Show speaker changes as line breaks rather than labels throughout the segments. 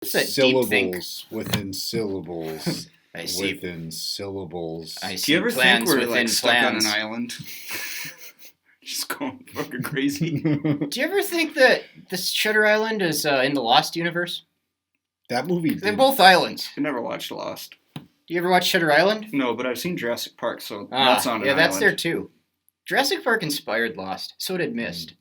It's that deep think.
Syllables within syllables.
I see.
Within syllables.
I
Do
see
you ever think
plans
we're
within
like stuck
plans.
on an island? Just going fucking crazy.
Do you ever think that this Shutter Island is in the Lost universe?
That movie.
They're both islands.
I never watched Lost.
Do you ever watch Shutter Island?
No, but I've seen Jurassic Park, so that's on an
yeah, that's
island.
there too. Jurassic Park inspired Lost. So did Mist.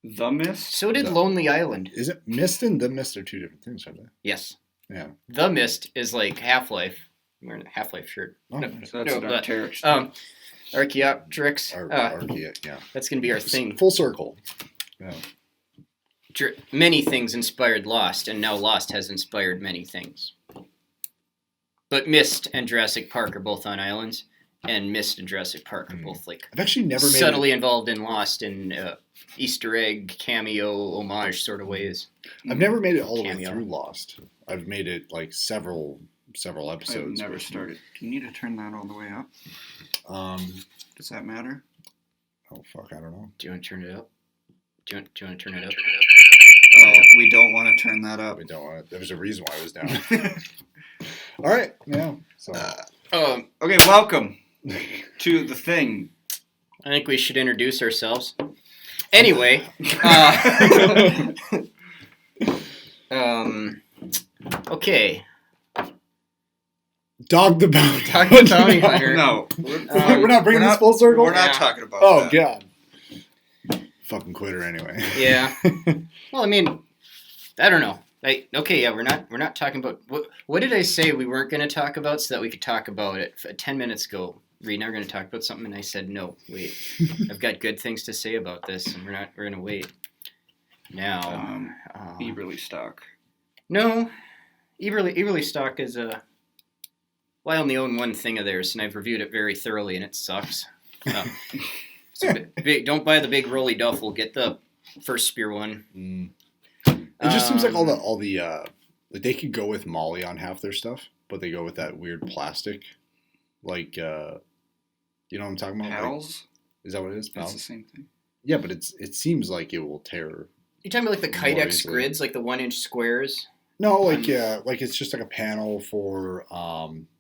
The Mist?
So did
The-
Lonely Island.
Is it Mist and The Mist are two different things, aren't they?
Yes.
Yeah.
The Mist is like Half-Life. I'm wearing a Half-Life shirt.
Oh,
No,
nice.
So that's
no,
an
but,
Arcteryx.
Archaeopteryx.
Yeah.
That's going to be our thing.
Full circle. Yeah.
Many things inspired Lost, and now Lost has inspired many things. But Mist and Jurassic Park are both on islands, and Mist and Jurassic Park are both like
I've actually never made
subtly involved in Lost in Easter egg, cameo, homage sort of ways.
I've never made it all the way
Cameo.
through Lost. I've made it like several
I've
episodes.
never started. Do you need to turn that all the way up? Does that matter?
Oh fuck, I don't know.
Do you want to turn it up? Do you want to turn it up?
Oh, we don't want to turn that up.
We don't want it. There was a reason why I was down. All right. Yeah. So.
Okay, welcome to the thing.
I think we should introduce ourselves. Anyway, okay.
Dog the Bounty.
Dog the Bounty Hunter.
No,
We're not bringing this full circle?
We're not
Yeah.
talking about
Oh,
that.
God. Fucking quitter anyway.
Yeah. Well, I mean, I don't know. We're not talking about what did I say we weren't going to talk about so that we could talk about it 10 minutes ago. Reed and I were going to talk about something, and I said no. Wait, I've got good things to say about this, and we're going to wait. Now,
Eberly stock.
no, Eberly stock is well, I only own one thing of theirs, and I've reviewed it very thoroughly, and it sucks. So don't buy the big rolly duffel. Get the first spear one.
It just seems like all the like they could go with Molly on half their stuff, but they go with that weird plastic, like you know what I'm talking about?
Paddles?
Like, is that what it is?
It's
Paddles?
the same thing.
Yeah, but it seems like it will tear.
You talking about like the
More
Kydex
easily.
grids, like the 1-inch squares?
No, like like it's just like a panel for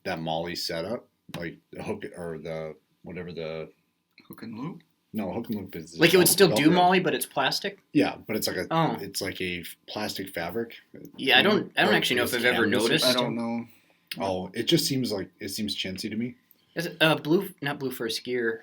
that Molly setup, like the hook or the whatever the
Hook and loop?
no hook and loop is
Like it would still do
Velcro.
Molly, but it's plastic.
Yeah, but it's like
Oh.
it's like a plastic fabric.
Yeah, I don't
Or
actually know if I've
it's
ever
canvas or
noticed.
I
something.
don't know.
Oh, it just seems like it seems chintzy to me.
Is it not Blue Force Gear?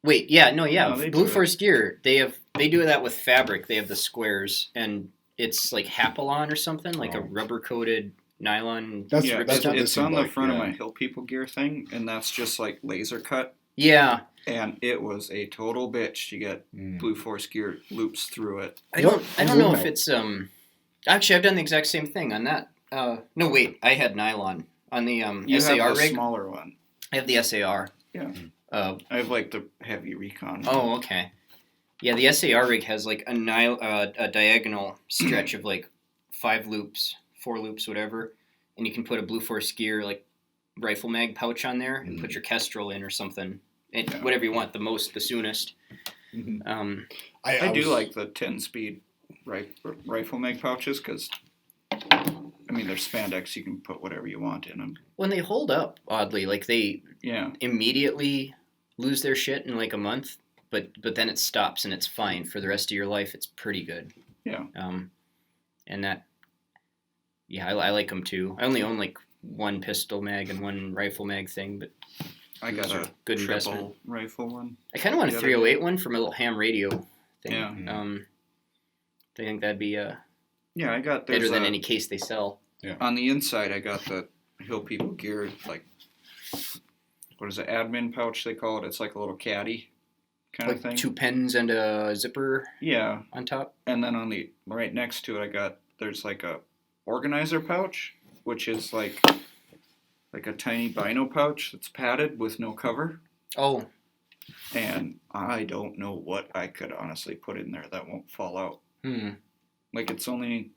Wait, yeah, no, yeah,
No, they
Blue
do it.
Force Gear. They do that with fabric. They have the squares, and it's like Hapalon or something, like a
Oh.
rubber coated nylon.
That's
Yeah,
that's what
it's
this
on
seemed
the
like,
front
yeah.
of my Hill People gear thing, and that's just like laser cut.
Yeah,
And it was a total bitch to get Blue Force gear loops through it.
I don't know if
Wow.
it's Actually, I've done the exact same thing on that. No, wait, I had nylon on the
You
SAR
have the
rig.
smaller one.
I have the SAR.
Yeah.
Uh,
I have like the heavy recon.
Oh, okay. Yeah, the SAR rig has like a diagonal stretch of like 5 loops, 4 loops, whatever, and you can put a Blue Force Gear like rifle mag pouch on there and put your Kestrel in or something, and whatever you want, the soonest.
Mhm.
I do
was-
like the 10-speed rifle mag pouches because, I mean, they're spandex. You can put whatever you want in them.
When they hold up, oddly, like they
Yeah.
immediately lose their shit in like a month, but then it stops and it's fine for the rest of your life. It's pretty good.
Yeah.
And that, yeah, I like them too. I only own like one pistol mag and one rifle mag thing, but
I got
Those
a
are good
triple
investment.
rifle one.
I kind of want a
The other
308 one for my little ham radio thing.
Yeah.
I think that'd be
Yeah, I got
better
there's
than
a-
any case they sell.
On the inside, I got the Hill People gear, like, what is it, admin pouch they call it? It's like a little caddy kind of
Like
thing.
2 pens and a zipper
Yeah,
on top.
and then on the right next to it, there's like a organizer pouch, which is like a tiny bino pouch that's padded with no cover.
Oh,
And I don't know what I could honestly put in there that won't fall out. Like it's only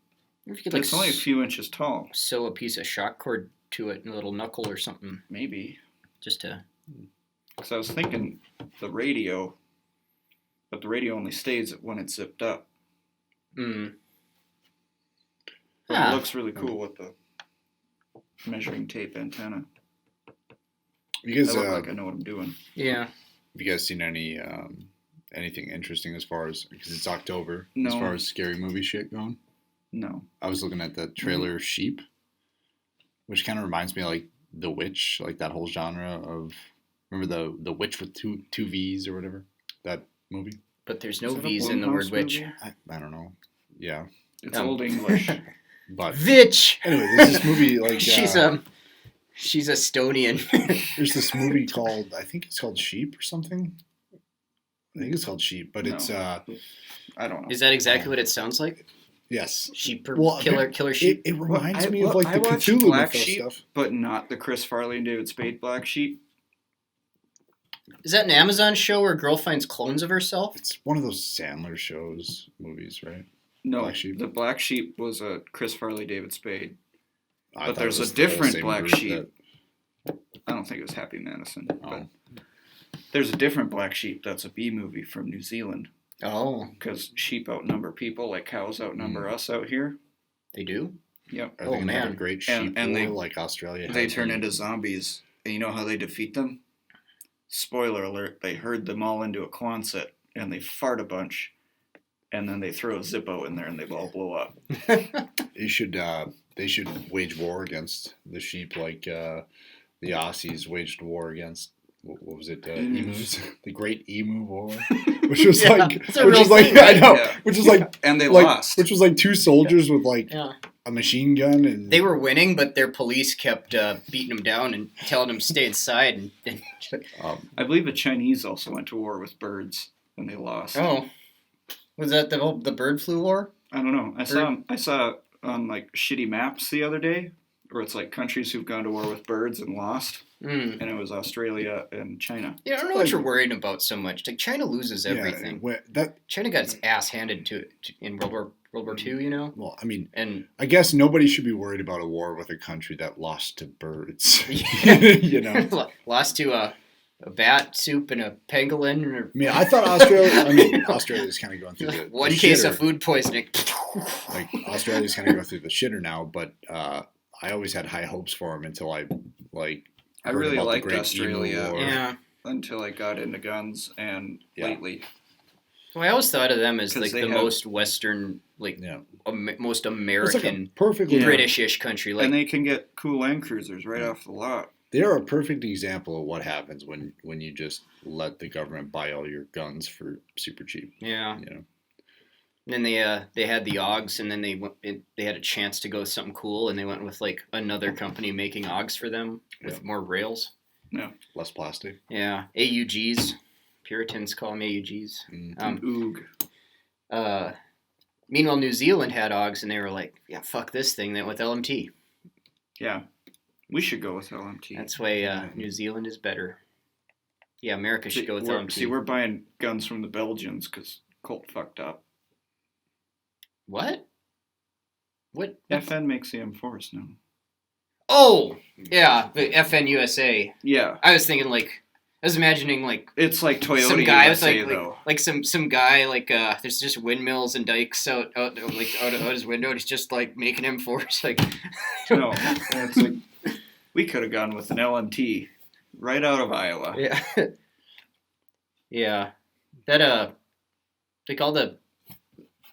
if you could like
it's only a few inches tall,
sew a piece of shock cord to it, and a little knuckle or something,
maybe.
just to.
Because I was thinking the radio, but the radio only stays when it's zipped up. But
Ah.
it looks really cool with the measuring tape antenna.
You guys,
I look like I know what I'm doing.
Yeah.
have you guys seen anything interesting as far as, because it's October,
No.
as far as scary movie shit going?
No.
I was looking at the trailer Sheep, which kind of reminds me of like The Witch, like that whole genre of, remember the Witch with two V's or whatever, that movie?
But there's no
Is that a
V's in the word
Blumhouse
witch.
movie?
I don't know. Yeah,
It's Old English.
but
Vitch.
anyway, there's this movie like
She's Estonian.
there's this movie called, I think it's called Sheep or something. I think it's called Sheep, but
No.
it's
I don't know.
Is that exactly what it sounds like?
yes.
Sheep or
Well,
killer sheep?
It reminds
I-
me of
well,
like
I
the
watched
Cthulhu
Black
mythos
Sheep.
stuff.
But not the Chris Farley and David Spade Black Sheep.
Is that an Amazon show where a girl finds clones of herself?
It's one of those Sandler shows, movies, right?
No,
Black Sheep?
the Black Sheep was a Chris Farley, David Spade.
I
But
thought
there's
it was
a
the whole
different
same
Black
group
Sheep. I don't think it was Happy Madison.
Oh.
But there's a different Black Sheep that's a B movie from New Zealand.
Oh,
Because sheep outnumber people like cows outnumber us out here.
they do?
Yep.
Are
Oh,
they gonna have
man.
a great
And-
sheep
and
war
they-
like Australia?
They
had
turn
when-
into zombies. And you know how they defeat them? Spoiler alert, they herd them all into a Quonset and they fart a bunch. And then they throw a Zippo in there and they all blow up.
They should wage war against the sheep like the Aussies waged war against what was it? Emus, the Great Emu War, which was
Yeah,
like,
it's a
which
real
was like,
thing,
I
right?
know,
Yeah.
which was like,
And they
like,
lost.
which was like two soldiers with like
Yeah.
a machine gun, and
They were winning, but their police kept beating them down and telling them to stay inside. And
I believe the Chinese also went to war with birds and they lost.
oh, was that the bird flu war?
I don't know. I saw on like shitty maps the other day where it's like countries who've gone to war with birds and lost,
Mm.
and it was Australia and China.
Yeah, I don't know what you're worried about so much. Like China loses everything. China got its ass handed to it in World War II, you know.
Well, I mean,
And
I guess nobody should be worried about a war with a country that lost to birds.
Yeah.
You know,
lost to a bat soup and a pangolin. Or,
I mean, I thought Australia's kind of going through the
one
the
case
shitter.
of food poisoning.
Like Australia's kind of going through the shitter now, but I always had high hopes for them until I heard
really
about the
liked
Great
Australia.
Emu War.
Yeah.
Until I got into guns and
Yeah.
lately.
Well, I always thought of them as
'Cause
like
they
the
have-
most Western, like
Yeah.
most
It's like a
American,
perfectly
British-ish country. Like
And they can get cool land cruisers right off the lot.
They're a perfect example of what happens when you just let the government buy all your guns for super cheap.
yeah.
You know,
And then they had the Augs, and then they had a chance to go with something cool, and they went with like another company making Augs for them with more rails.
less plastic.
Yeah, AUGs. Puritans call them AUGs.
Mm.
Oog.
Meanwhile, New Zealand had Augs, and they were like, "Yeah, fuck this thing." They went with LMT.
Yeah. We should go with LMT.
That's why New Zealand is better. Yeah, America should go with LMT.
we're buying guns from the Belgians because Colt fucked up.
What? What?
FN makes the M4s now.
Oh, yeah, the FN USA.
Yeah.
I was thinking like, I was imagining like
It's like Toyota
some guy with
USA,
like,
though.
like some guy like there's just windmills and dikes out his window. And he's just like making M4s like.
No, it's like we could have gone with an LMT right out of Iowa.
Yeah. Yeah. That like all the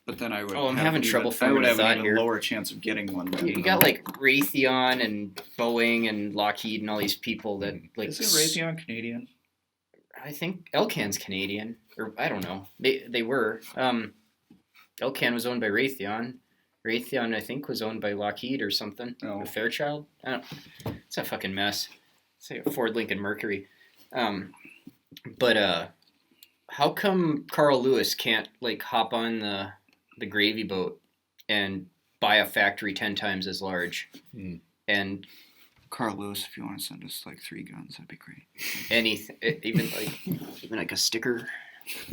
But then I would.
Oh, I'm
have
having
an
trouble
even, I would
forming a
have an
thought
even
here.
lower chance of getting one. Then,
you got like Raytheon and Boeing and Lockheed and all these people that like.
Is it Raytheon Canadian?
I think Elcan's Canadian, or I don't know. They were. Elcan was owned by Raytheon. Raytheon, I think, was owned by Lockheed or something.
Oh.
Or Fairchild. I don't. It's a fucking mess. It's like a Ford Lincoln Mercury. But how come Carl Lewis can't like hop on the gravy boat and buy a factory 10 times as large? And
Carl Lewis, if you want to send us like 3 guns, that'd be great.
anything, even like a sticker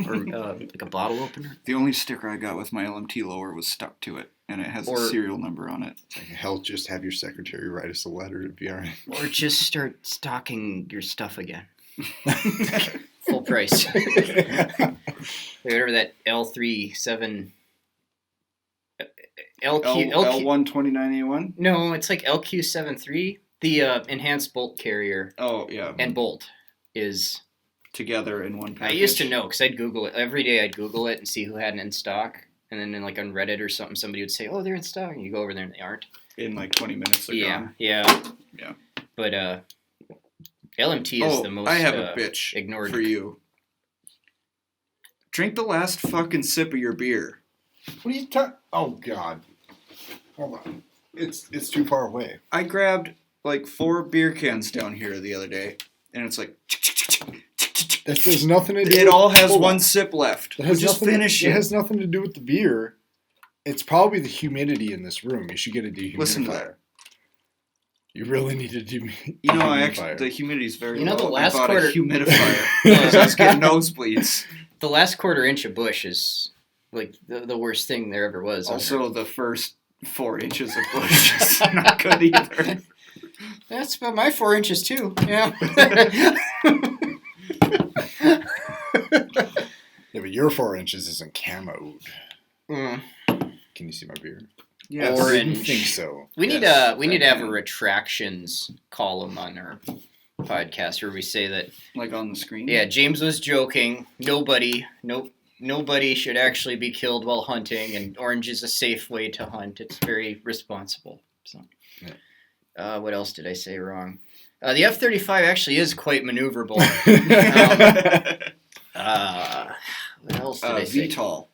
or like a bottle opener,
The only sticker I got with my LMT lower was stuck to it, and it has
Or-
a serial number on it.
Like, hell, just have your secretary write us a letter. It'd be all right.
or just start stocking your stuff again, full price. Whatever that L37
L1 29A1.
No, it's like LQ73. The enhanced bolt carrier
Oh yeah,
and bolt is.
together in one package.
I used to know because I'd Google it every day. I'd Google it and see who had it in stock, and then like on Reddit or something, somebody would say, "Oh, they're in stock," and you go over there and they aren't.
In like 20 minutes. They're gone.
Yeah. But LMT is the most.
I have a bitch
ignored
for you. Drink the last fucking sip of your beer.
What are you talking? Oh God! Hold on. It's too far away.
I grabbed like 4 beer cans down here the other day, and it's like.
That has nothing to do.
It all has
hold
one
on.
sip left.
It has
Just
nothing-
finish it.
It has nothing to do with the beer. It's probably the humidity in this room. You should get a dehumidifier.
Listen to that.
You really need a dehumidifier.
You know, the humidity is very low.
the last
I bought
quarter-
a humidifier. I was getting nosebleeds.
The last 1/4 inch of bush is like the worst thing there ever was.
Also, the first 4 inches of bush is not good either.
That's about my 4 inches too. Yeah.
Yeah, but your 4 inches isn't camoed.
Mm.
Can you see my beard?
Yeah,
I
Orange.
didn't think so.
We need
Yes,
we need to have a
that-
retractions column on our podcast where we say that
like on the screen.
yeah, James was joking. Nobody should actually be killed while hunting, and orange is a safe way to hunt. It's very responsible. So, what else did I say wrong? The F-35 actually is quite maneuverable. What else did I say?
VTOL.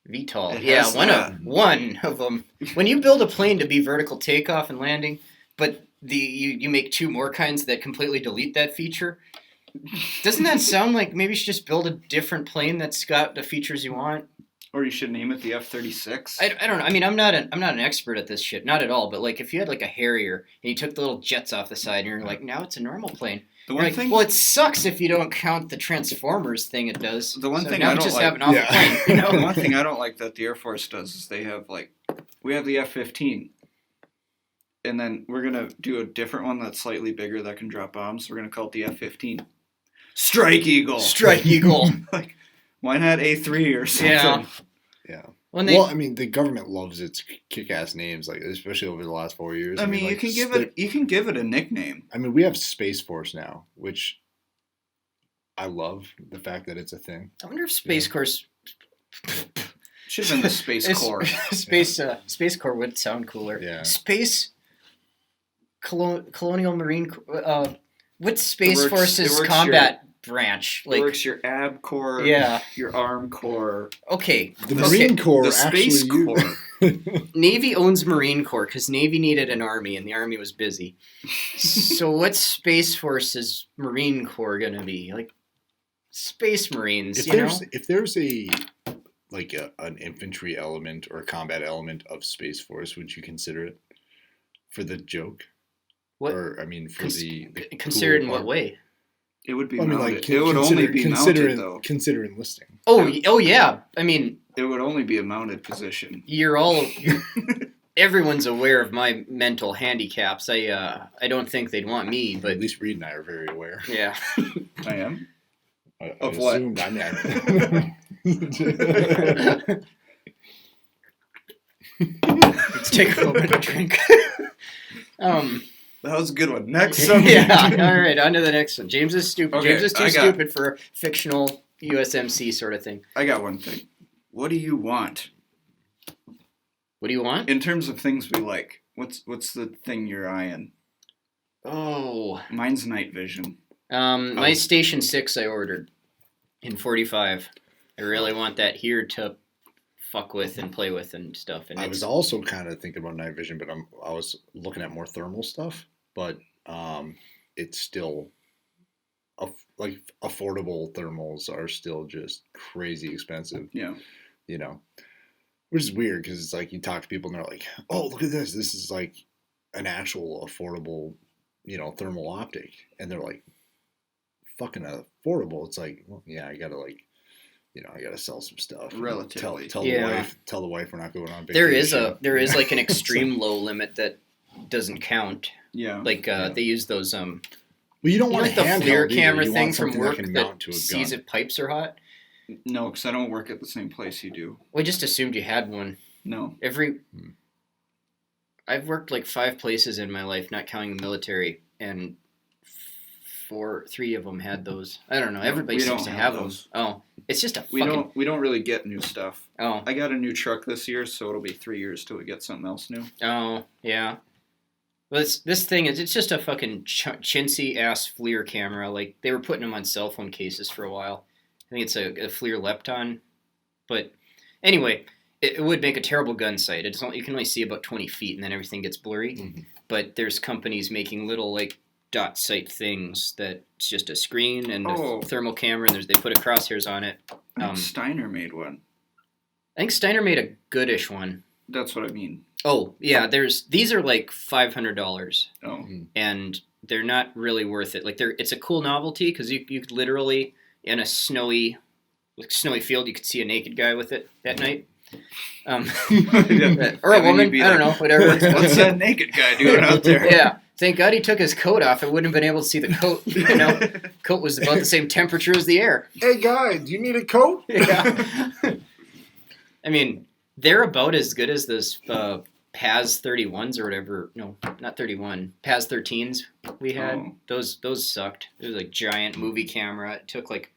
VTOL.
It
Yeah,
has
one of them. When you build a plane to be vertical takeoff and landing, but you make 2 more kinds that completely delete that feature, doesn't that sound like maybe you should just build a different plane that's got the features you want?
Or you should name it the F-36.
I don't know. I mean, I'm not an expert at this shit, not at all. But like, if you had like a Harrier and you took the little jets off the side, and you're like, now it's a normal plane.
The
You're
one
like,
thing.
well, it sucks if you don't count the Transformers thing it does.
The one
So
thing
now
I
we
don't
just
like-
have an awful
Yeah.
plane. You know?
The one thing I don't like that the Air Force does is they have we have the F-15, and then we're gonna do a different one that's slightly bigger that can drop bombs. We're gonna call it the F-15. Strike Eagle.
Strike Eagle.
Like, why not A3 or something?
Yeah.
Yeah.
When they
Well, I mean, the government loves its kick-ass names, like especially over the last 4 years.
I mean,
like,
you can give it a nickname.
I mean, we have Space Force now, which I love the fact that it's a thing.
I wonder if Space Course.
Should have been the Space Corps.
Space Corps would sound cooler.
Yeah.
Space Colonial Marine. What's Space
It works-
Force's
it works
combat branch?
It
Like,
works your AB Corps,
yeah.
your Arm Corps,
Okay.
The
okay.
Marine Corps
the Space
actually
Corps.
Navy owns Marine Corps because Navy needed an army and the army was busy. So what's Space Force's Marine Corps gonna be? Like Space Marines, you know?
if there's an infantry element or a combat element of Space Force, would you consider it for the joke?
What?
Or I mean, for the
Considered
cool
in what
part?
way?
It would be
I mean,
mounted.
like
It would only be
consider
mounted, though.
consider enlisting.
Oh yeah. I mean,
It would only be a mounted position.
everyone's aware of my mental handicaps. I don't think they'd want me,
But
but
at least Reed and I are very aware.
yeah.
I am.
I
Of what?
assumed I'm
Let's take a little bit of drink.
That was a good one. Next
Yeah.
subject.
All right. On to the next one. James is stupid.
Okay,
James is too
I got-
stupid for fictional USMC sort of thing.
I got one thing. What do you want
What do you want?
in terms of things we like? What's the thing you're eyeing?
Oh,
Mine's night vision.
my Station 6 I ordered in 45. I really want that here to fuck with and play with and stuff. And
I was also kind of thinking about night vision, but I was looking at more thermal stuff. But it's still affordable thermals are still just crazy expensive.
Yeah.
You know, which is weird because it's like you talk to people and they're like, "Oh, look at this! This is like an actual affordable, thermal optic," and they're like, "Fucking affordable." It's like, well, yeah, I gotta I gotta sell some stuff.
Relatively.
Tell
Yeah.
the wife we're not going on vacation.
there is like an extreme low limit that doesn't count.
Yeah.
Like they use those
Well, you don't want
like the
handheld
FLIR
either.
camera
You
thing
want
from
something
work
can
that
mount to a
sees
gun.
if pipes are hot.
No, because I don't work at the same place you do.
We just assumed you had one.
No.
I've worked like 5 places in my life, not counting the military, and 3 of them had those. I don't know. Everybody
we
seems
don't
to
have
have
those.
them. Oh, it's just a
We
fucking.
don't really get new stuff.
Oh,
I got a new truck this year, so it'll be 3 years till we get something else new.
oh, yeah. Well, this thing is, it's just a fucking chintzy ass FLIR camera. Like, they were putting them on cell phone cases for a while. I think it's a FLIR Lepton. But anyway, it would make a terrible gun sight. You can only see about 20 feet, and then everything gets blurry.
Mm-hmm.
But there's companies making little, like, dot sight things that's just a screen and a thermal camera, and they put a crosshairs on it.
I think Steiner made one.
I think Steiner made a goodish one.
That's what I mean.
Oh, yeah, these are like $500.
Oh.
And they're not really worth it. Like, it's a cool novelty because you could literally, in a snowy field, you could see a naked guy with it at night. Or a woman, I don't know, whatever.
What's that naked guy doing out there?
Yeah. Thank God he took his coat off. I wouldn't have been able to see the coat. Coat was about the same temperature as the air.
Hey, guy, do you need a coat?
Yeah. I mean, they're about as good as those PAS 31s or whatever. No, not 31. PAS 13s we had.
Oh.
Those sucked. It was like giant movie camera. It took like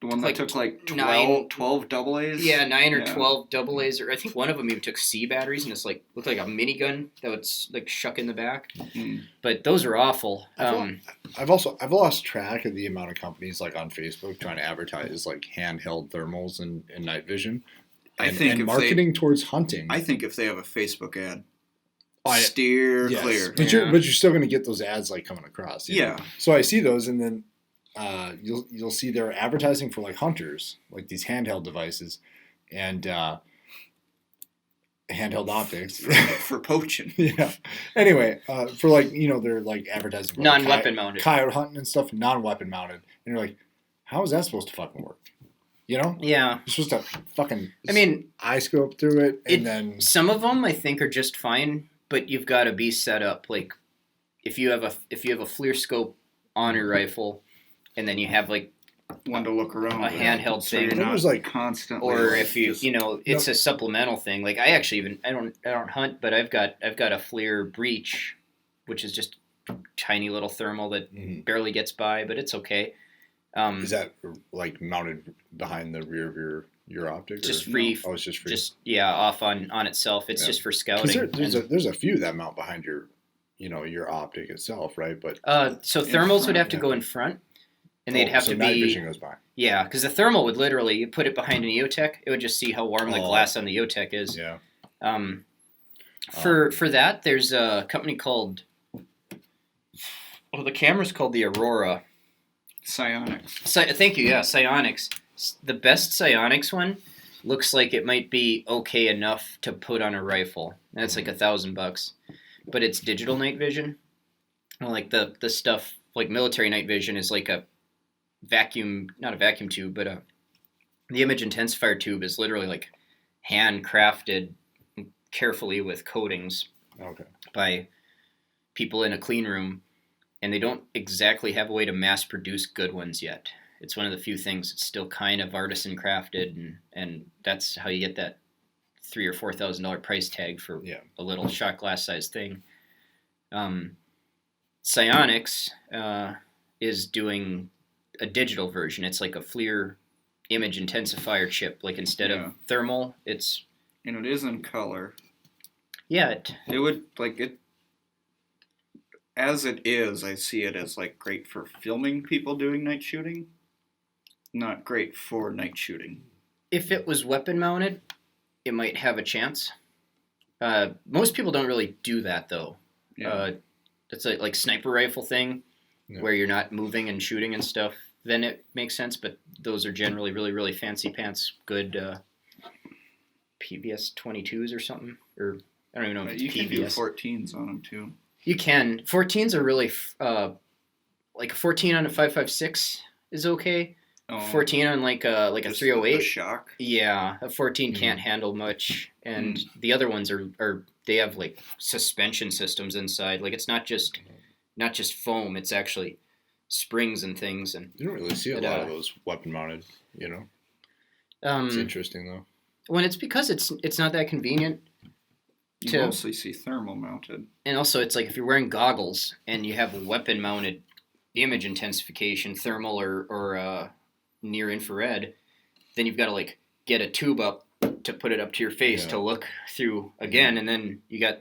The one that
like
took like
9
12 double A's?
Yeah, 9 or 12 double A's, or I think one of them even took C batteries and it's like looked like a minigun that would like shuck in the back.
Mm.
But those are awful.
I've lost track of the amount of companies like on Facebook trying to advertise like handheld thermals and night vision. And marketing towards hunting.
I think if they have a Facebook ad,
steer
clear.
But you're still going to get those ads like coming across. You know? So I see those, and then you'll see they're advertising for like hunters, like these handheld devices, and handheld optics
for poaching.
Yeah. Anyway, for like they're like advertising for
non-weapon mounted
coyote hunting and stuff, non-weapon mounted, and you're like, how is that supposed to fucking work? Yeah.
You're
supposed to fucking.
I mean,
eye scope through it, and then
some of them I think are just fine, but you've got to be set up. Like, if you have a FLIR scope on your rifle, and then you have like
one to look around,
a handheld
so
thing,
you're not
like
constantly.
Or if it's a supplemental thing. Like I actually I don't hunt, but I've got a FLIR breach, which is just a tiny little thermal that barely gets by, but it's okay.
Is that like mounted behind the rear of your optic?
Just free.
No? Oh, it's just free.
Just off on itself. It's just for scouting.
There's a few that mount behind your optic itself, right? But
so thermals would have to go in front, and they'd have to be.
Night vision goes by.
Yeah, because the thermal would literally you put it behind an EOTech, it would just see how warm the glass on the EOTech is.
Yeah.
For that, there's a company called. The camera's called the Aurora.
Psionics.
Thank you. Yeah, Psionics. The best Psionics one looks like it might be okay enough to put on a rifle. That's like $1,000, but it's digital night vision. Like the stuff like military night vision is like a vacuum, not a vacuum tube, but the image intensifier tube is literally like handcrafted carefully with coatings by people in a clean room. And they don't exactly have a way to mass produce good ones yet. It's one of the few things that's still kind of artisan crafted, and that's how you get that $3,000 or $4,000 price tag for a little shot glass sized thing. Psionics is doing a digital version. It's like a FLIR image intensifier chip. Like instead of thermal, it's
it is in color.
Yeah,
it would like it. As it is, I see it as like great for filming people doing night shooting, not great for night shooting.
If it was weapon mounted, it might have a chance. Most people don't really do that though.
Yeah.
It's like sniper rifle thing where you're not moving and shooting and stuff. Then it makes sense, but those are generally really, really fancy pants, good PBS 22s or something. Or I don't even know if it's
you
PBS.
can do 14s on them too.
You can. 14s are really, like a 14 on a 5.56 is okay. 14 on like a 308.
The shock.
Yeah, a 14 can't handle much, and the other ones are they have like suspension systems inside. Like it's not just foam; it's actually springs and things. And
you don't really see a lot of those weapon mounted. It's interesting though.
When it's because it's not that convenient.
You mostly see thermal mounted.
And also, it's like if you're wearing goggles and you have a weapon mounted image intensification, thermal or near infrared, then you've got to like get a tube up to put it up to your face to look through again, and then you got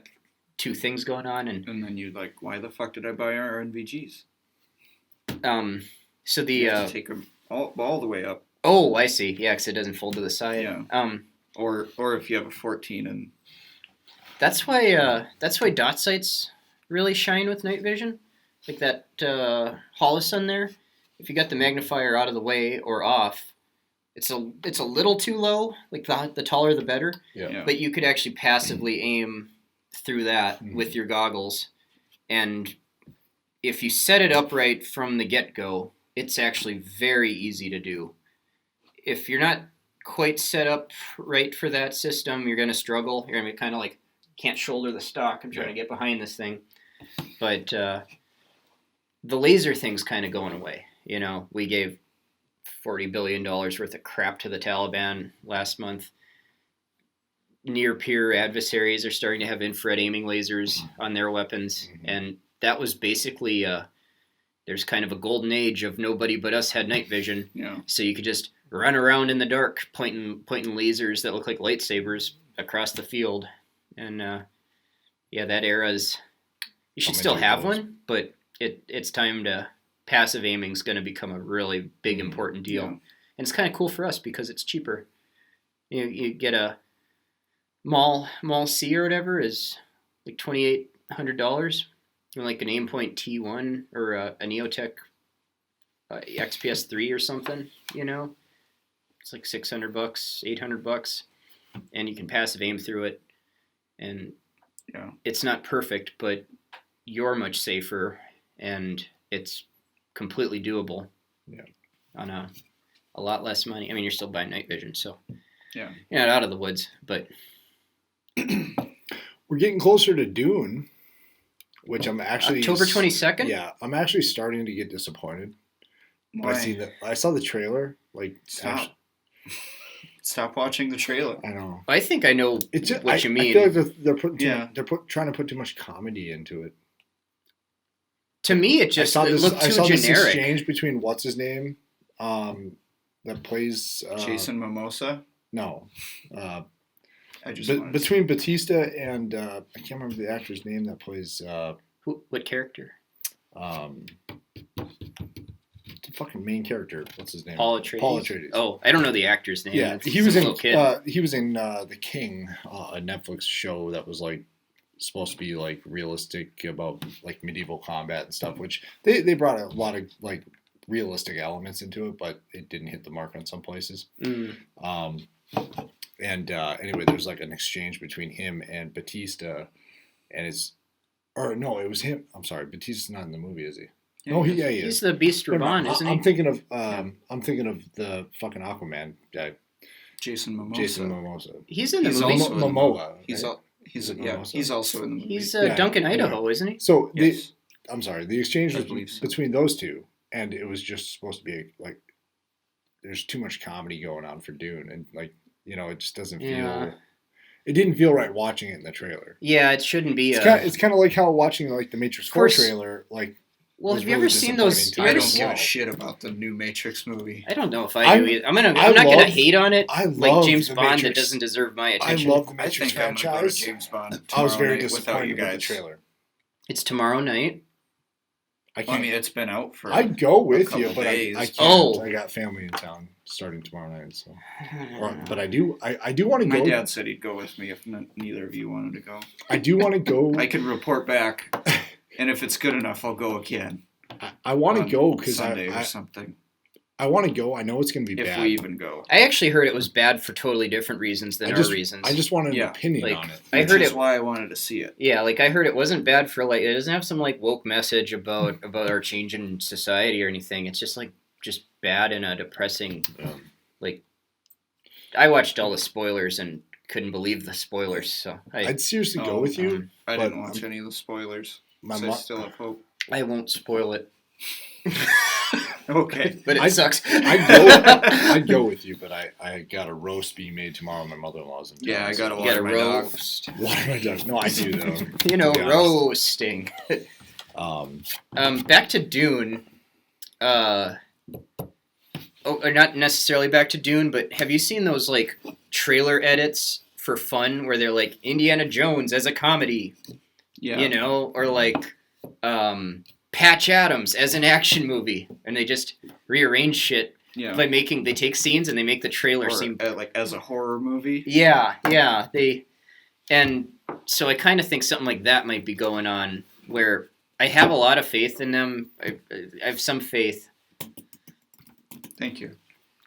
two things going on, and
then you're like, why the fuck did I buy our NVGs?
So the
you have to take them all the way up.
Oh, I see. Yeah, because it doesn't fold to the side.
Yeah. Or if you have a 14 and.
That's why dot sights really shine with night vision, like that Holosun there. If you got the magnifier out of the way or off, it's a little too low. Like the taller the better.
Yeah.
But you could actually passively aim through that with your goggles, and if you set it up right from the get-go, it's actually very easy to do. If you're not quite set up right for that system, you're going to struggle. You're going to be kind of like, can't shoulder the stock. I'm trying to get behind this thing. But the laser thing's kind of going away. You know, we gave $40 billion worth of crap to the Taliban last month. Near-peer adversaries are starting to have infrared aiming lasers on their weapons. And that was basically, there's kind of a golden age of nobody but us had night vision.
Yeah.
So you could just run around in the dark pointing lasers that look like lightsabers across the field. And that era's, you should still have one, but it's time to, passive aiming's going to become a really big important deal.
Yeah.
And it's kind of cool for us because it's cheaper. You get a Mall C or whatever is like $2,800. Like an Aimpoint T1 or a Neotech XPS 3 or something, you know? It's like $600, $800, and you can passive aim through it. And it's not perfect, but you're much safer, and it's completely doable.
Yeah.
On a lot less money. I mean, you're still buying night vision, so
you're
not out of the woods, but
we're getting closer to Dune, which I'm actually
October 22nd.
Yeah, I'm actually starting to get disappointed.
Why?
I saw the trailer. Like,
Stop watching the trailer.
I know.
I think I know what you mean.
I feel like they're trying to put too much comedy into it.
To me, it just looked too generic.
I saw this exchange between what's his name, that plays
Jason Momoa.
No,
between
Batista and I can't remember the actor's name that plays.
What character?
The fucking main character. What's his name?
Paul Atreides. Oh, I don't know the actor's name.
Yeah, he was in The King, a Netflix show that was like supposed to be like realistic about like medieval combat and stuff, which they brought a lot of like realistic elements into it, but it didn't hit the mark on some places. Anyway, there's like an exchange between him and Batista, and it was him. I'm sorry, Batista's not in the movie, is he?
Yeah,
he is.
He's the Beast Raban, isn't he?
I'm thinking of the fucking Aquaman guy,
Jason Momoa.
He's in the movie.
Momoa.
He's also in the movie.
He's Duncan, Idaho, isn't he?
So
yes.
I'm sorry, the exchange was
so.
between those two, and it was just supposed to be like there's too much comedy going on for Dune, and like it just doesn't feel. It didn't feel right watching it in the trailer.
Yeah, it shouldn't be.
It's kind of like how watching like the Matrix 4 trailer, like.
Well, have you ever seen those?
I don't give a shit about the new Matrix movie.
I don't know if I do either. I'm not gonna hate on it like James Bond that doesn't deserve my attention.
I love the Matrix franchise.
I'm gonna go to James Bond.
I was very disappointed with the trailer.
It's tomorrow night.
I
mean, it's been out for.
I'd go with you, but
days.
I can't. I got family in town starting tomorrow night, so. But I do want to go.
My dad said he'd go with me if neither of you wanted to go.
I do want to go.
I can report back, and if it's good enough, I'll go again.
I want to go because
Sunday or something.
I want to go. I know it's going to be bad.
If we even go.
I actually heard it was bad for totally different reasons than our reasons.
I just wanted an opinion on it.
I heard
Which is why I wanted to see it.
Yeah, like I heard it wasn't bad for like it doesn't have some like woke message about our change in society or anything. It's just like bad in a depressing like. I watched all the spoilers and couldn't believe the spoilers. So
I'd seriously go with you.
I didn't watch any of the spoilers. I still have hope.
I won't spoil it.
Okay.
but it
I-
sucks.
I'd go with you, but I got a roast being made tomorrow. My mother-in-law's in town.
Yeah, I
so-
gotta
You got a
water my dog.
roast.
Water my dog. No, I do though.
You know,
to be honest.
roasting. Back to Dune. Or not necessarily back to Dune, but have you seen those like trailer edits for fun where they're like Indiana Jones as a comedy,
Yeah.
you know, or like Patch Adams as an action movie, and they just rearrange shit
Yeah.
they take scenes and they make the trailer
Or,
seem
like as a horror movie.
yeah, and so I kind of think something like that might be going on where I have a lot of faith in them. I have some faith
Thank you.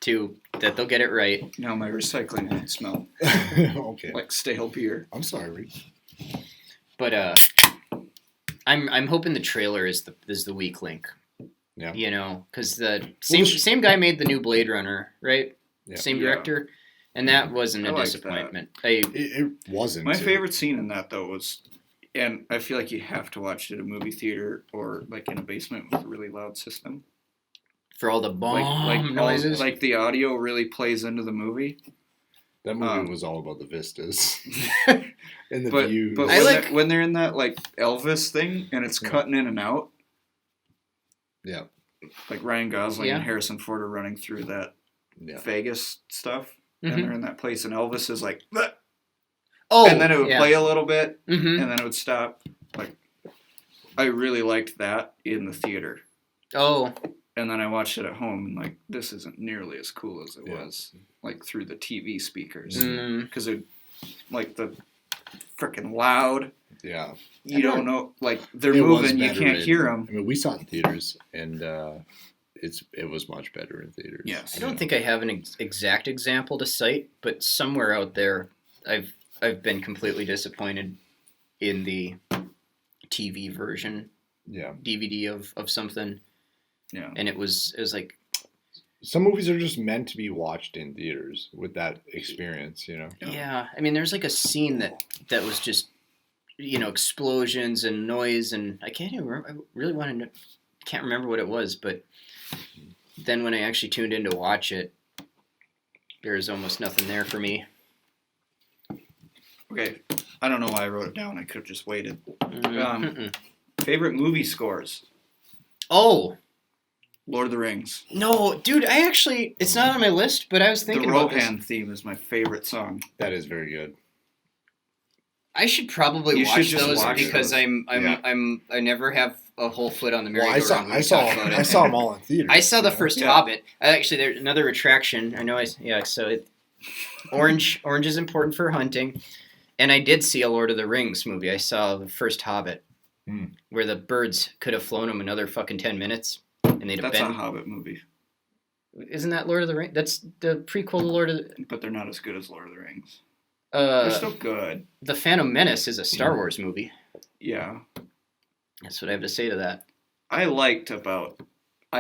too that they'll get it right.
Now my recycling won't smell
Okay.
like stale beer.
I'm sorry.
But I'm hoping the trailer is the weak link.
Yeah.
You know, because the same guy made the new Blade Runner, right?
Yeah.
Same
Yeah.
director, and that wasn't
I
a
liked
disappointment.
It wasn't.
My favorite scene in that though was, and I feel like you have to watch it at a movie theater or like in a basement with a really loud system.
For all the bomb
Like
noises.
like the audio really plays into the movie.
That movie was all about the vistas and the
But
views.
but
I
when,
like-
when they're in that like Elvis thing and it's
Yeah.
cutting in and out,
yeah,
like Ryan Gosling
Yeah.
and Harrison Ford are running through that
yeah.
Vegas stuff,
Mhm.
and they're in that place, and Elvis is like, "Bleh,"
Oh,
and then it would
yeah.
play a little bit,
Mm-hmm.
and then it would stop. Like, I really liked that in the theater,
Oh,
and then I watched it at home, and like, this isn't nearly as cool as it
Yeah.
was, like through the TV speakers,
mm,
because it, like the freaking loud.
Yeah.
You don't know, like they're
It was
moving, you
better
can't
in-
hear them.
I mean, we saw it in theaters, and it was much better in theaters.
Yes.
I don't think I have an exact example to cite, but somewhere out there, I've been completely disappointed in the TV version,
Yeah.
DVD of something,
Yeah.
and it was like,
Some movies are just meant to be watched in theaters with that experience, you know?
yeah. I mean, there's like a scene that was just, you know, explosions and noise, and I can't even remember. I really wanted to, can't remember what it was, but then when I actually tuned in to watch it, there's almost nothing there for me.
Okay. I don't know why I wrote it down. I could have just waited.
Mm-mm.
Favorite movie scores?
Oh.
Lord of the Rings.
No, dude, I actually, it's not on my list, but I was
The
thinking about this.
Rohan theme is my favorite song.
That is very good.
I should probably
You should
watch
just
those
watch
because
those.
I never have a whole foot on the
Well,
merry-go-round.
I saw them all in theaters.
I saw the
you know?
first
Yeah.
Hobbit. Actually, there's another retraction. I know. Orange is important for hunting, and I did see a Lord of the Rings movie. I saw the first Hobbit,
Hmm.
where the birds could have flown them another fucking 10 minutes, and they'd have
That's a
been.
Hobbit movie,
Isn't that Lord of the Rings? That's the prequel to Lord of the.
but they're not as good as Lord of the Rings. They're
Uh,
still good.
the Phantom Menace is a Star Wars movie.
Yeah.
That's what I have to say to that.
I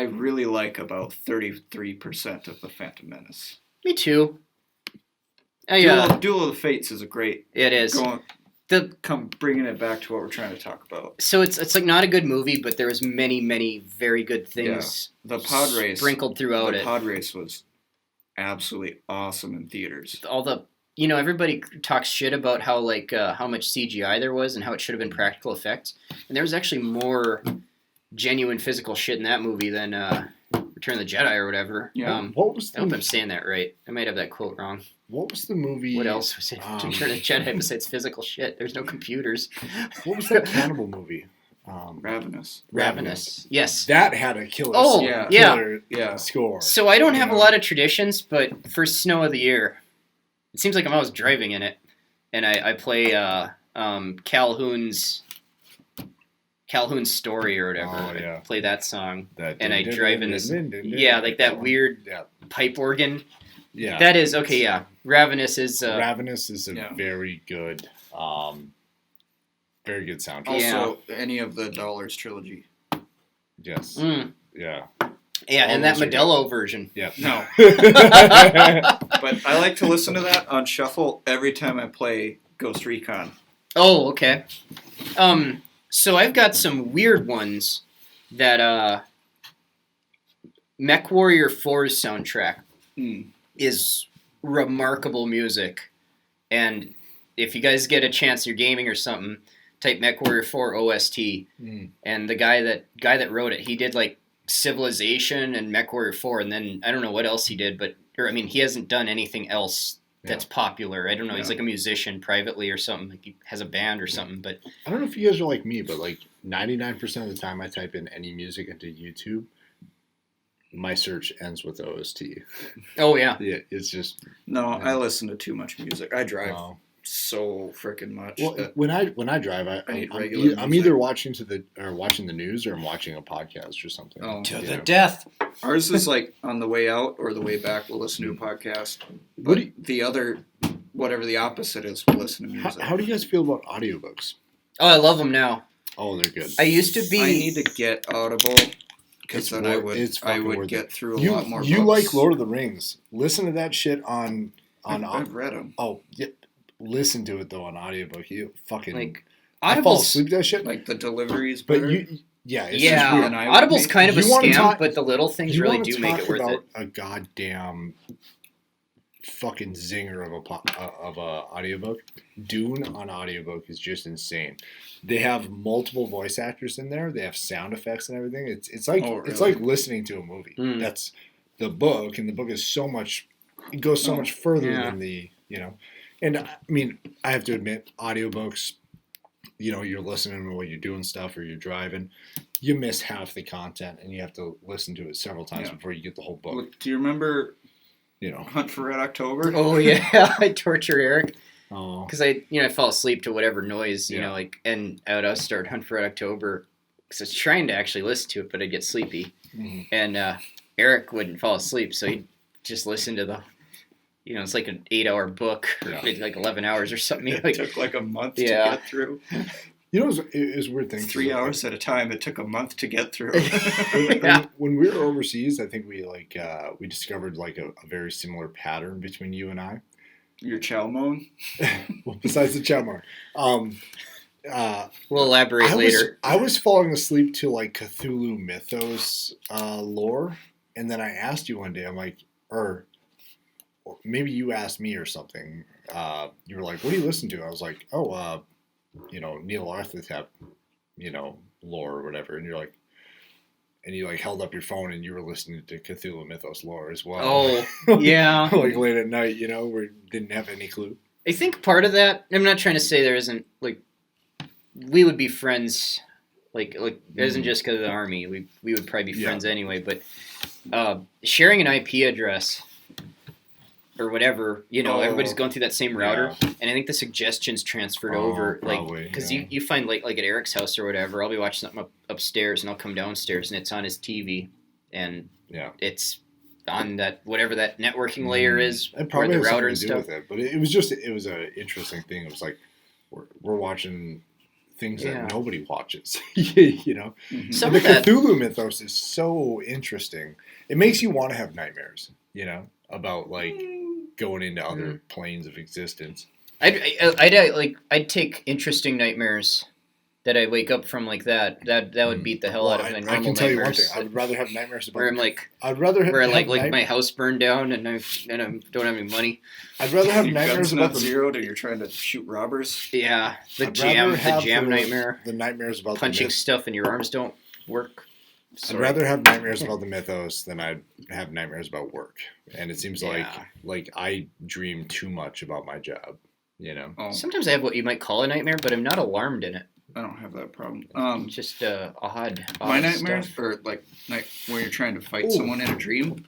really like about 33% of the Phantom Menace.
Me too. Yeah,
Duel of the Fates is a great
it is.
bringing it back to what we're trying to talk about.
So it's like not a good movie, but there was many very good things
The pod race
sprinkled throughout
the
it.
pod race was absolutely awesome in theaters.
All the everybody talks shit about how how much CGI there was and how it should have been practical effects, and there was actually more genuine physical shit in that movie than Return of the Jedi or whatever.
Yeah.
What was
I hope I'm
the
saying that right. I might have that quote wrong.
movie?
What else was in Return of the Jedi besides physical shit? There's no computers.
What was that cannibal movie?
Ravenous.
Ravenous. Yes.
That had a killer.
Oh,
yeah.
killer
Yeah.
score.
So I don't have a
Yeah.
lot of traditions, but for Snow of the Year, it seems like I'm always driving in it, and I play Calhoun's Story or whatever.
Oh, yeah.
I play that song,
That
and I drive in this. Yeah, like that
one.
weird
Yeah.
pipe organ.
Yeah.
That is okay. Yeah, Ravenous is.
Ravenous is a
Yeah.
very good soundtrack.
Also, any of the Dollars trilogy.
Yes.
Mm,
Yeah.
yeah,
All
and that
those are
Modelo version.
Yeah.
No. But I like to listen to that on shuffle every time I play Ghost Recon.
Oh, okay. So I've got some weird ones that MechWarrior 4's soundtrack
Mm.
is remarkable music, and if you guys get a chance, you're gaming or something, type MechWarrior 4 OST, and the guy that wrote it, he did like Civilization and MechWarrior 4, and then I don't know what else he did, he hasn't done anything else that's popular. I don't know. He's like a musician privately or something. Like he has a band or something. But
I don't know if you guys are like me, but like 99% of the time I type in any music into YouTube, my search ends with OST.
Oh yeah.
Yeah, it's just
I listen to too much music. I drive so freaking much.
Well, when I drive, I'm either watching the news or I'm watching a podcast or something.
To the death.
Ours is like on the way out or the way back, we'll listen to a podcast. But the other, whatever the opposite is, we'll listen to music.
How do you guys feel about audiobooks?
Oh, I love them now.
Oh, they're good.
I used to be.
I need to get Audible because then I would get through a lot more.
You
books.
like Lord of the Rings? Listen to that shit on.
I've read them.
Oh, yeah. Listen to it though on audiobook. You fucking
like
I fall asleep to that shit.
Like the deliveries,
but
better.
It's
yeah.
just weird.
Audible's kind of a scam,
talk,
but the little things really do make it worth
about
it.
A goddamn fucking zinger of a audiobook. Dune on audiobook is just insane. They have multiple voice actors in there. They have sound effects and everything. It's like it's like listening to a movie. That's the book, and the book is so much. It goes so much further than the And I mean, I have to admit, audiobooks. You're listening to what you're doing stuff, or you're driving. You miss half the content, and you have to listen to it several times before you get the whole book.
Well, do you remember? Hunt for Red October.
Oh yeah, I torture Eric.
Oh,
because I fall asleep to whatever noise, and I would start Hunt for Red October because I was trying to actually listen to it, but I'd get sleepy, and Eric wouldn't fall asleep, so he'd just listen to the, it's like an 8-hour book, like 11 hours or something.
It took like a month to get through.
It was a weird thing.
3 hours at a time. It took a month to get through.
When we were overseas, I think we discovered like a very similar pattern between you and I.
Your chow moan?
Well, besides the chow moan.
We'll elaborate later.
I was falling asleep to like Cthulhu mythos lore, and then I asked you one day, I'm like, or maybe you asked me or something. You were like, what do you listen to? I was like, Neil Arthur, lore or whatever, and you're like, and you like held up your phone and you were listening to Cthulhu Mythos lore as well.
Oh, yeah.
Like late at night, we didn't have any clue.
I think part of that, I'm not trying to say there isn't, like, we would be friends, like it isn't just because of the Army. We would probably be friends anyway, but sharing an IP address or whatever, everybody's going through that same router, and I think the suggestions transferred over,
probably,
like, because you find like at Eric's house or whatever, I'll be watching something upstairs, and I'll come downstairs, and it's on his TV, and it's on that whatever that networking layer is,
it probably
or the
has
router
something
and
to do
stuff.
with it, but it was an interesting thing. It was like we're watching things that nobody watches,
Some
and
of
the
that
Cthulhu mythos is so interesting. It makes you want to have nightmares, about like going into other planes of existence.
I'd take interesting nightmares that I wake up from like that. That would beat the hell out of my normal nightmares.
I can tell you one thing. I would rather have nightmares about.
Where I'm like, my house burned down and I don't have any money.
I'd rather have
your
nightmares
gun's
about
not zeroed and you're trying to shoot robbers.
Yeah, the jam nightmare.
The nightmares about
punching stuff and your arms don't work.
I'd rather have nightmares about the mythos than I'd have nightmares about work. And it seems like I dream too much about my job,
Sometimes I have what you might call a nightmare, but I'm not alarmed in it.
I don't have that problem.
Just odd
my nightmares
stuff.
are like where you're trying to fight someone in a dream.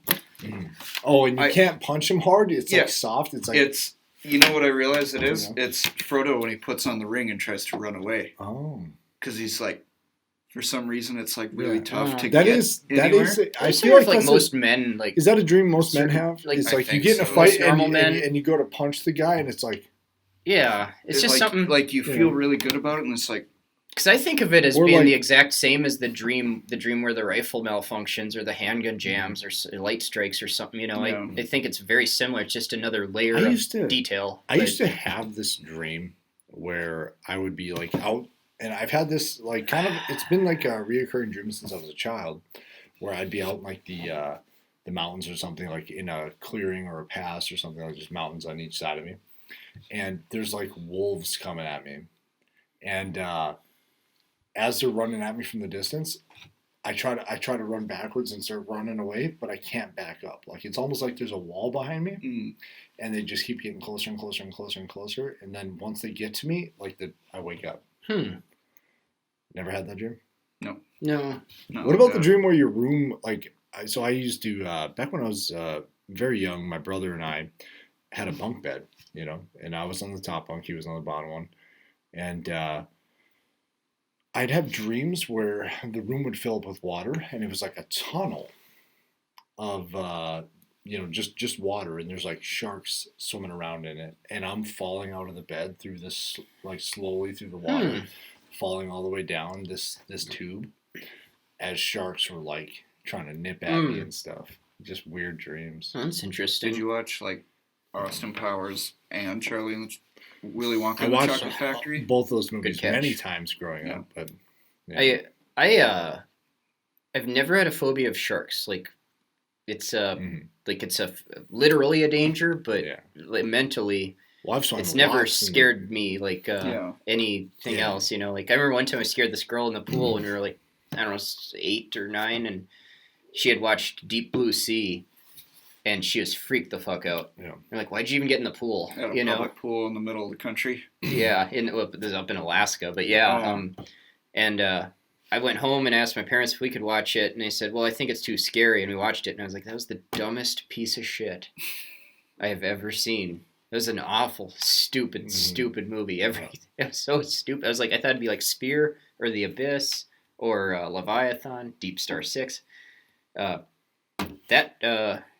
Oh, and you can't punch him hard? It's like soft?
It's you know what I realize it is? It's Frodo when he puts on the ring and tries to run away.
Oh.
Because he's like, for some reason, it's like really tough to
that
get
is
anywhere.
I feel like most men like.
Is that a dream most men have?
Like,
it's like
I
you get in a
think
fight
so.
and you go to punch the guy and it's like.
Yeah, it's just
like,
something
like you feel really good about it and it's like.
Because I think of it as
Or
being
like-
the exact same as the dream where the rifle malfunctions or the handgun jams or light strikes or something. I think it's very similar. It's just another layer of detail.
I used to have this dream where I would be like out, and I've had this like kind of. It's been like a reoccurring dream since I was a child, where I'd be out in like the mountains or something, like in a clearing or a pass or something, like just mountains on each side of me, and there's like wolves coming at me, and as they're running at me from the distance, I try to run backwards and start running away, but I can't back up. Like it's almost like there's a wall behind me, and they just keep getting closer and closer and closer and closer. And then once they get to me, I wake up. Never had that dream.
No.
What about the dream where your room, like? So I used to back when I was very young. My brother and I had a bunk bed, and I was on the top bunk, he was on the bottom one, and I'd have dreams where the room would fill up with water, and it was like a tunnel of just water, and there's like sharks swimming around in it, and I'm falling out of the bed through this, like slowly through the water, falling all the way down this tube, as sharks were like trying to nip at me and stuff. Just weird dreams.
That's interesting.
Did you watch like Austin Powers and Charlie and Willy Wonka
I
and the
watched
Chocolate Factory?
both those movies
catch.
many times growing up, but yeah.
I've never had a phobia of sharks. Like it's literally a danger, but mentally it's never scared me like anything else. Like I remember one time I scared this girl in the pool when we were like, I don't know, 8 or 9, and she had watched Deep Blue Sea, and she was freaked the fuck out.
Yeah.
I'm like, why'd you even get in the pool?
At a public pool in the middle of the country.
Yeah, this is up in Alaska, but I went home and asked my parents if we could watch it, and they said, well, I think it's too scary, and we watched it, and I was like, that was the dumbest piece of shit I have ever seen. It was an awful, stupid movie. It was so stupid. I was like, I thought it'd be like Spear or The Abyss or Leviathan, Deep Star 6.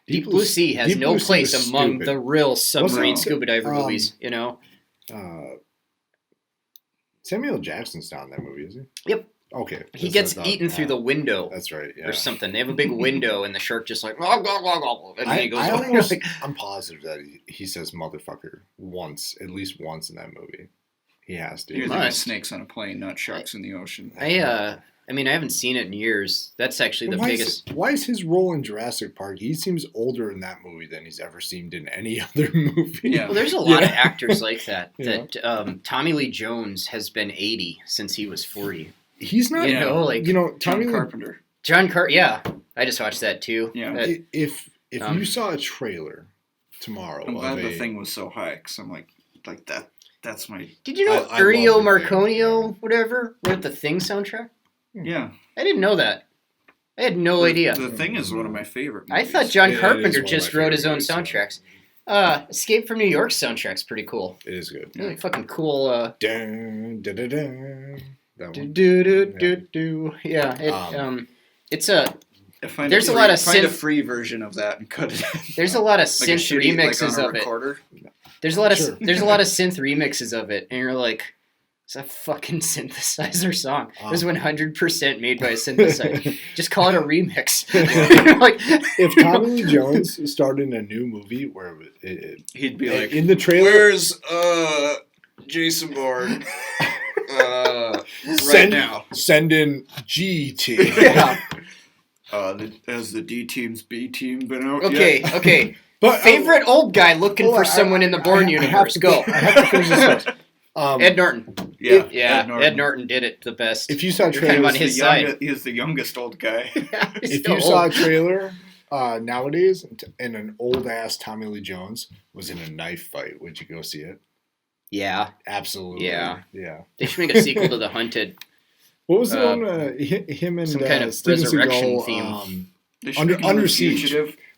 Deep Blue Sea has no place among the real submarine scuba diver movies,
Samuel Jackson's not in that movie, is he?
Yep.
Okay.
He gets eaten through the window.
That's right, yeah.
Or something. They have a big window, and the shark just like, and then he goes
I'm positive that he says motherfucker at least once in that movie. He has to.
You're thinking of snakes on a plane, not sharks in the ocean.
I haven't seen it in years. That's actually the biggest.
Why is his role in Jurassic Park? He seems older in that movie than he's ever seemed in any other movie.
Yeah.
Well, there's a lot of actors like that. Tommy Lee Jones has been 80 since he was 40.
He's not,
Tommy Carpenter.
Yeah, I just watched that too.
Yeah. If you saw a trailer tomorrow,
I'm glad the thing was so high because I'm like that. That's my.
Did you know Ennio Morricone, whatever, wrote the Thing soundtrack?
Yeah.
I didn't know that. I had no idea.
The Thing is one of my favorite movies.
I thought John Carpenter just wrote his own soundtracks. Escape from New York soundtrack's pretty cool.
It is good.
Really fucking cool.
Dun, dun, dun, dun. That one.
Do. Yeah. It's a. There's a lot of
find a free version of that and cut it.
There's a lot of synth remixes of it. There's a lot of synth remixes of it, and you're like, it's a fucking synthesizer song. It was 100% made by a synthesizer. Just call it a remix.
If Tommy Lee Jones started in a new movie where
he'd be like,
in the trailer,
where's Jason Bourne? Now.
Send in G team.
Yeah.
Has the D team's B team been out
yet? Okay. But favorite old guy looking for someone in the Bourne universe. Go.
I have to finish this first.
Ed Norton.
Yeah.
Ed Norton did it the best.
If you saw a trailer,
kind of on his side.
He's the youngest old guy.
If you saw a trailer nowadays and an old ass Tommy Lee Jones was in a knife fight, would you go see it?
Yeah.
Absolutely.
Yeah.
They
should make a sequel to The Hunted.
What was the one? Him and
some kind of
Steven
resurrection
Seagal,
theme.
Under Siege.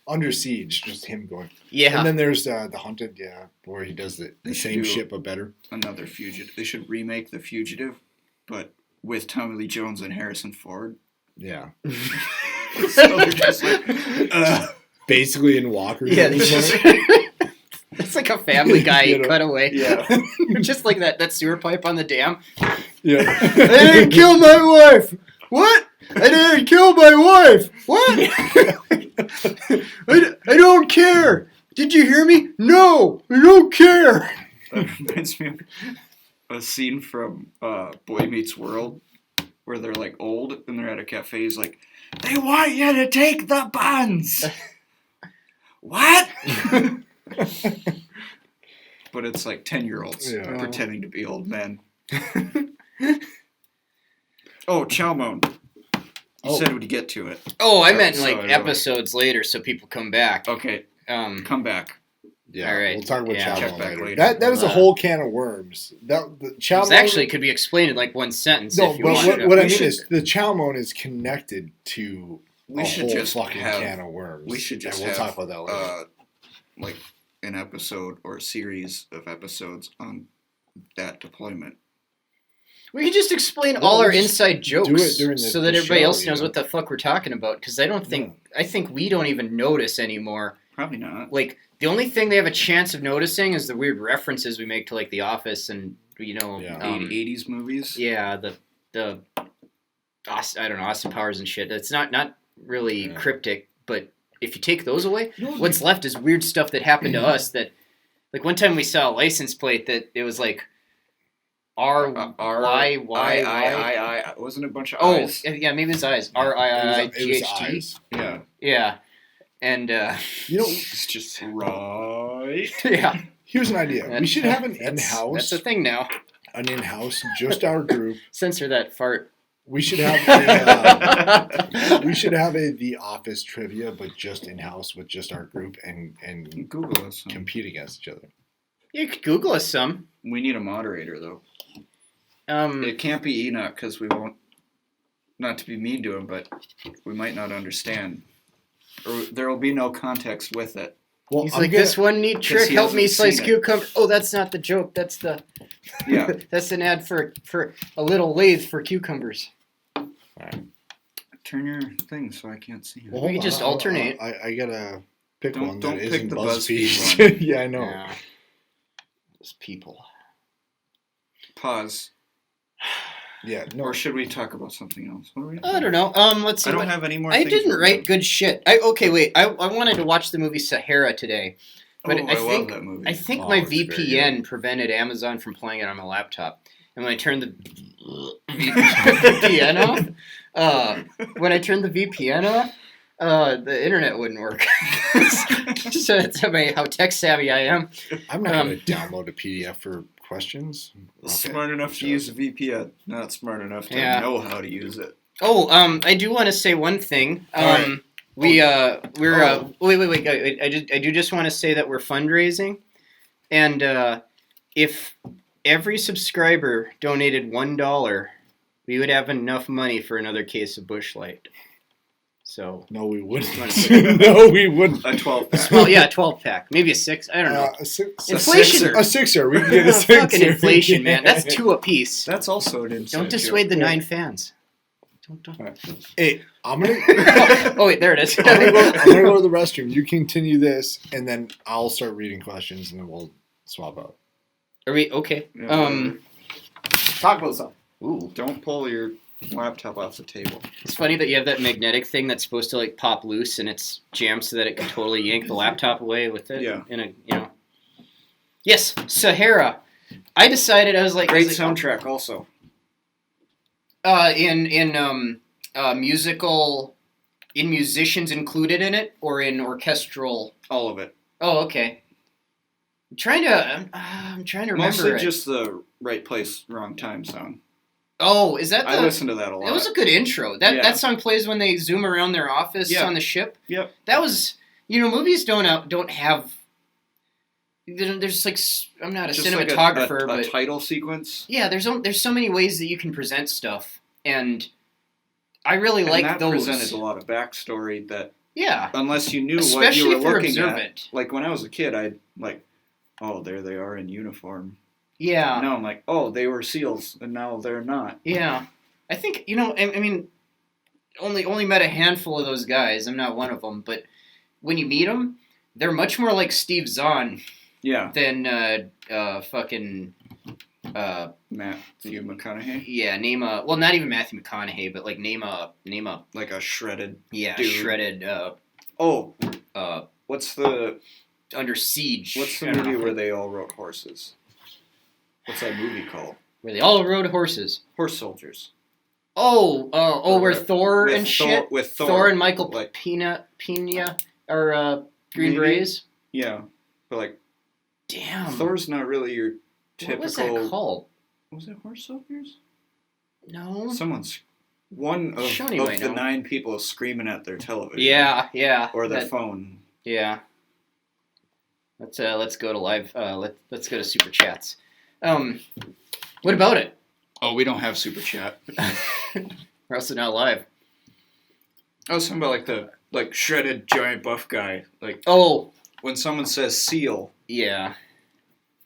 Under Siege, just him going.
Yeah.
And then there's The Hunted, where he does the same shit but better.
Another Fugitive. They should remake The Fugitive, but with Tommy Lee Jones and Harrison Ford.
Yeah.
So they're just like,
basically in Walker.
Yeah. It's like a Family Guy cutaway.
Yeah.
Just like that sewer pipe on the dam.
Yeah.
I didn't kill my wife. What? I didn't kill my wife. What? I don't care. Did you hear me? No, I don't care.
That reminds me of a scene from Boy Meets World where they're like old and they're at a cafe. He's like, they want you to take the buns. What? But it's like 10-year-olds pretending to be old men. Oh, Chalmone. You said we'd get to it.
Oh, I meant like episodes later, so people come back.
Okay. Come back.
Yeah,
all right.
We'll talk about
check
Chalmone
back
later.
later.
That is a whole can of worms.
Chalmone actually could be explained in like one sentence.
No,
if you
but
wanted
what
to.
I mean is the Chalmone is connected to
We
a
should
whole
just
fucking
have-
can of worms.
We should just
and we'll
have
talk about that later.
like an episode or a series of episodes on that deployment.
We could just explain all our inside jokes
do it during
so
the
that everybody
show,
else
you
knows
know?
what the fuck we're talking about. Because I think we don't even notice anymore.
Probably not.
Like, the only thing they have a chance of noticing is the weird references we make to, like, The Office and, you know...
Yeah.
80s movies?
Yeah, I don't know, Austin Powers and shit. It's not really cryptic, but if you take those away, what's left is weird stuff that happened to us that... Like, one time we saw a license plate that it was, like... R-Y-Y-Y...
I. Wasn't it a bunch of
Oh,
I's?
yeah, maybe it's eyes.
It was
R-I-I-G-H-T.
eyes.
Yeah.
Yeah. And,
You know,
It's just right.
yeah.
here's an idea. We should have an in-house.
That's the thing now.
An in-house, just our group.
Censor that fart.
We should have The Office trivia, but just in-house with just our group and
Google us.
compete against each other.
You could Google us some.
We need a moderator, though.
Um,
It can't be Enoch, because we won't... Not to be mean to him, but we might not understand. Or there will be no context with it.
Well,
he's like, this one neat trick,
he
help me
hasn't
slice
seen it.
cucumber. Oh, that's not the joke. That's the...
Yeah.
That's an ad for a little lathe for cucumbers.
Turn your thing so I can't see it.
Well,
We
hold
could just
on,
alternate.
I gotta pick
Don't-
one
don't
that
pick
isn't
the
BuzzFeed.
BuzzFeed
Yeah, I know.
Yeah. Those people.
Pause.
Yeah, no.
Or should we talk about something else? What are we
I don't know. Let's see.
I don't
what-
have any more
I
things
didn't
written
write
down.
good shit. Okay, wait. I wanted to watch the movie Sahara today. But
Oh,
I
love
think
that movie.
I think
Oh,
my
it's very
VPN prevented Amazon from playing it on my laptop. And when I turned the VPN off, the internet wouldn't work. So that's how tech savvy I am.
I'm not gonna download a PDF for questions. Okay.
Smart enough to use a VPN, not smart enough to
Yeah.
know how to use it.
Oh, I do want to say one thing.
Alright.
Wait. I do just want to say that we're fundraising, and if every subscriber donated $1, we would have enough money for another case of Busch Light. So,
No, we wouldn't.
Wanna-
No, we wouldn't.
A 12-pack.
well, yeah, 12-pack, maybe a 6. I don't know. Inflation.
A sixer. We can get a sixer.
Fucking inflation, man. That's 2 apiece.
That's also an inside
Don't dissuade the 9 fans. Don't.
Hey, I'm gonna.
Oh wait, there it is.
I'm gonna go to the restroom. You continue this, and then I'll start reading questions, and then we'll swap out.
Are we okay?
Yeah,
Talk about something. Ooh,
Don't pull your laptop off the table.
it's funny that you have that magnetic thing that's supposed to like pop loose and it's jammed so that it can totally yank the laptop away with it.
Yeah.
In a Yes, Sahara. I decided I was like
Great
I was like,
soundtrack also.
in musical, in musicians included in it or in orchestral.
All of it.
Oh, okay. I'm trying to remember.
Mostly
it.
just the right place, wrong time song.
Oh, is that the?
I listen to that a lot.
It was a good intro. That song plays when they zoom around their office
Yeah.
on the ship.
Yep.
That was, movies don't have. There's like I'm not a
Just
cinematographer,
like a
but
title sequence.
yeah, there's so many ways that you can present stuff, and I really like
that
those.
presented a lot of backstory that,
Yeah,
unless you knew what
especially
you
if
were
you're
looking
observant.
at. Like when I was a kid, I'd like, oh, there they are in uniform.
Yeah,
Now I'm like, oh, they were SEALs, and now they're not.
yeah. I think I mean, only met a handful of those guys. I'm not one of them, but when you meet them, they're much more like Steve Zahn
Yeah,
than fucking.
Matthew McConaughey,
Yeah, not even Matthew McConaughey, but like name a
like a shredded.
dude.
Shredded.
Shredded
Oh,
uh
what's the
Under Siege.
what's the
I don't
movie
know.
where they all rode horses? What's that movie called?
Where they all rode horses.
Horse Soldiers.
Where Thor
with
and
Thor,
shit.
with
Thor and Michael
like,
Pena are Green
maybe?
Berets.
Yeah, but like
Damn.
Thor's not really your typical.
What was that called?
Was it Horse Soldiers?
No.
One of
Shoney might
the
know.
9 people screaming at their television.
Yeah.
Or their phone.
Yeah. Let's go to live. Let's go to super chats. What about it?
Oh, we don't have super chat.
We're also not live.
I was talking about the shredded giant buff guy. Like when someone says seal,
yeah,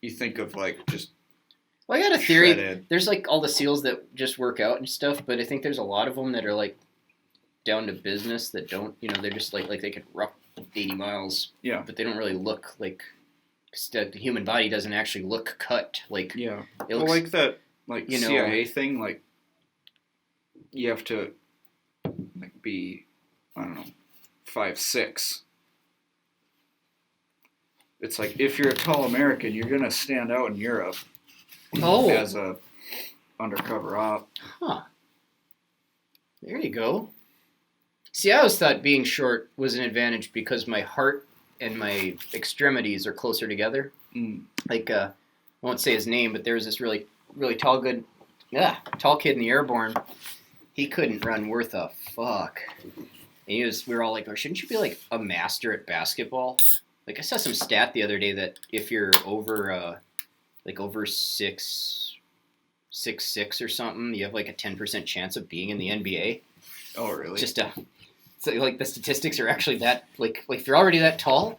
you think of just.
Well, I got a theory.
Shredded.
There's all the seals that just work out and stuff, but I think there's a lot of them that are down to business that don't. They're just like they could rock 80 miles.
Yeah.
But they don't really look like. The human body doesn't actually look cut.
Yeah.
It looks,
that CIA thing. You have to be, I don't know, 5'6". It's if you're a tall American, you're gonna stand out in Europe. As a undercover op.
Huh. There you go. See, I always thought being short was an advantage because my heart and my extremities are closer together.
Mm.
I won't say his name, but there was this really, really tall kid in the airborne. He couldn't run worth a fuck. And we were all like, oh, shouldn't you be a master at basketball? I saw some stat the other day that if you're over 6'6" or something, you have a 10% chance of being in the NBA.
Oh, really?
Just the statistics are actually that if you're already that tall,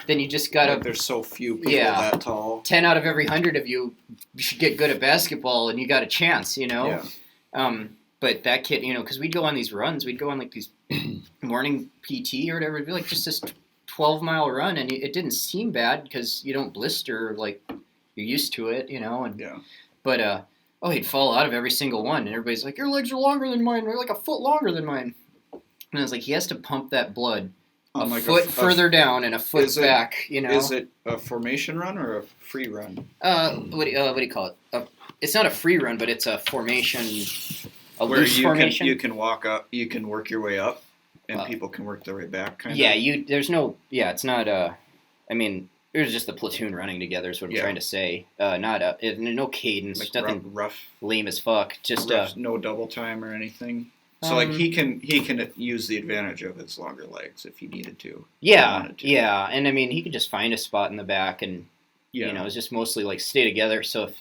then you just gotta.
There's so few people that tall.
10 out of every 100 of you should get good at basketball, and you got a chance,
Yeah.
But that kid, because we'd go on these runs, we'd go on these morning PT or whatever. It'd be just this 12-mile run, and it didn't seem bad because you don't blister you're used to it, and
yeah.
But he'd fall out of every single one, and everybody's like, your legs are longer than mine. They're a foot longer than mine. And I was like, he has to pump that blood a foot further down and a foot back.
Is it a formation run or a free run?
What do you call it? It's not a free run, but it's a formation. Loose formation.
You can walk up, you can work your way up, and people can work their way back.
It's not. It was just the platoon running together. Is what I'm trying to say. No cadence, nothing
rough,
lame as fuck. Just
no double time or anything. So he can use the advantage of his longer legs if he needed to.
Yeah, and he could just find a spot in the back, and it's just mostly stay together. So if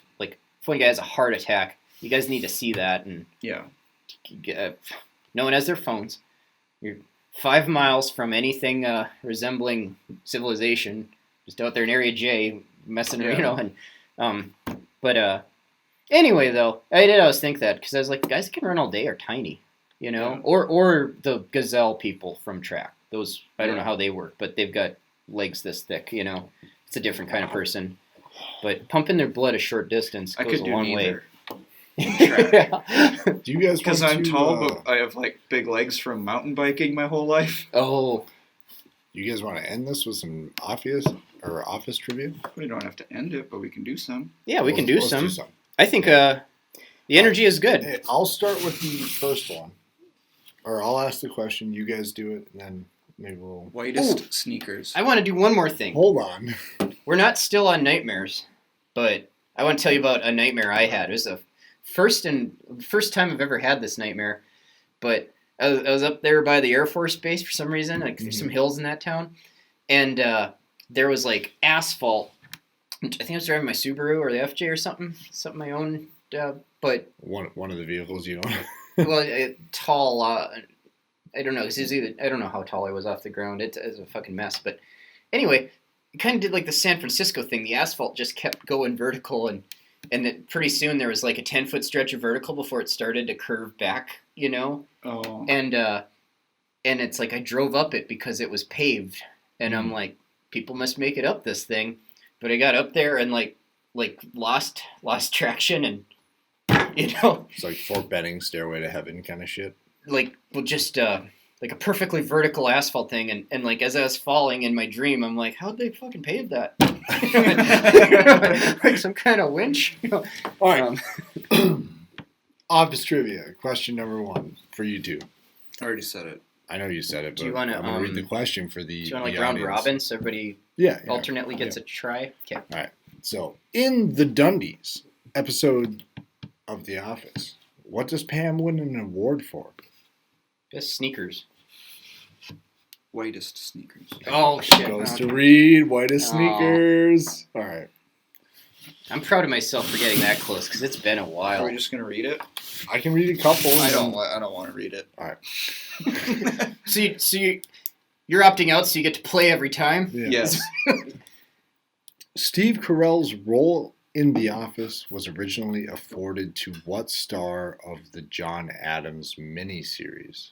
one guy has a heart attack, you guys need to see that, and no one has their phones. You're 5 miles from anything resembling civilization, just out there in Area J, messing, and but anyway, though, I did always think that because I was like, guys that can run all day are tiny. Or the gazelle people from track. Those, I don't know how they work, but they've got legs this thick, It's a different kind of person. But pumping their blood a short distance goes a long way.
Do you guys?
Because I'm tall, but I have big legs from mountain biking my whole life.
Oh.
You guys want to end this with some office trivia?
We don't have to end it, but we can do some.
Yeah, we can do some. I think the energy is good.
Hey, I'll start with the first one. Or I'll ask the question, you guys do it, and then maybe we'll...
Whitest sneakers.
I want to do one more thing.
Hold on.
We're not still on nightmares, but I want to tell you about a nightmare I had. It was the first time I've ever had this nightmare, but I was up there by the Air Force Base for some reason. There's some hills in that town, and there was asphalt. I think I was driving my Subaru or the FJ or something my own, but...
One of the vehicles you own.
Well, tall. I don't know. I don't know how tall I was off the ground. It's a fucking mess. But anyway, it kind of did the San Francisco thing. The asphalt just kept going vertical, and that pretty soon there was a 10-foot stretch of vertical before it started to curve back.
Oh.
And it's I drove up it because it was paved, and I'm like, people must make it up this thing. But I got up there and lost traction and.
It's like Fort Benning, Stairway to Heaven kind of shit.
Just a perfectly vertical asphalt thing, and as I was falling in my dream, I'm like, how'd they fucking pave that? Some kind of winch.
All right. Office trivia. Question number 1 for you two.
I already said it.
I know you said it,
Do
but
you wanna,
I'm going to read the question for the
Do you want to
the
round
audience.
robin so everybody
Yeah.
alternately gets a try? Okay.
So, in the Dundies episode of The Office, what does Pam win an award for?
Just sneakers.
Whitest sneakers.
Oh, shit.
Goes
Okay.
to Reed, whitest
Oh.
sneakers. All right.
I'm proud of myself for getting that close because it's been a
Are
while.
we just gonna read it?
I can read a couple.
I
and
don't want to read it.
You're opting out, so you get to play every time.
Yeah.
Yes.
Steve Carell's role in The Office was originally afforded to what star of the John Adams miniseries?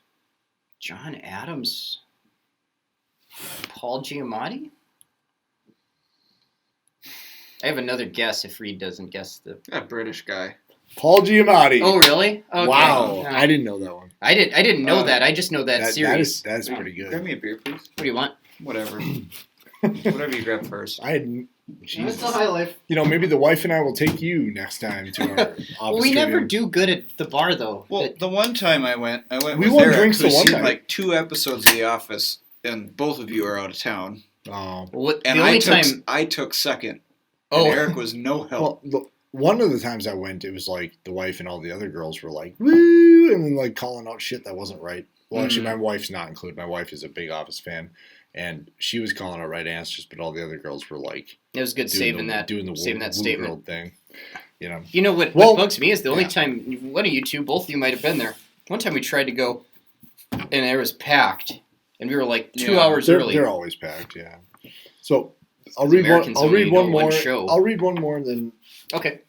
John Adams. Paul Giamatti? I have another guess if Reed doesn't guess the.
That British guy.
Paul Giamatti.
Oh, really? Okay.
Wow.
No.
I didn't know that one.
I didn't know that. I just know that series.
That is pretty good.
Grab me a beer, please.
What do you want?
Whatever. Whatever you grab first.
I had. Jesus.
life.
You know, maybe the wife and I will take you next time to our office.
Well, we never
trivia.
do good at the bar, though.
Well, the one time I went
We
with
won
Eric,
drinks the
who's
one
seen
time.
like 2 episodes of The Office, and both of you are out of town.
What,
And
the only time.
I took second.
Oh,
And Eric was no help.
Well, one of the times I went, it was like the wife and all the other girls were like, woo, and then like calling out shit that wasn't right. Well, actually, my wife's not included. My wife is a big Office fan, and she was calling out right answers, but all the other girls were like,
it was good
doing
saving
the
that
woo
statement.
girl thing. You know,
You know what
Well,
bugs me is the only
yeah.
time one of you two, both of you might have been there. One time we tried to go, and it was packed, and we were like 2
Yeah.
hours
they're
early.
always packed. Yeah. So I'll
Because
read one.
Americans
I'll
only
read
know
one
one
more.
show.
I'll read one more, and then
Okay.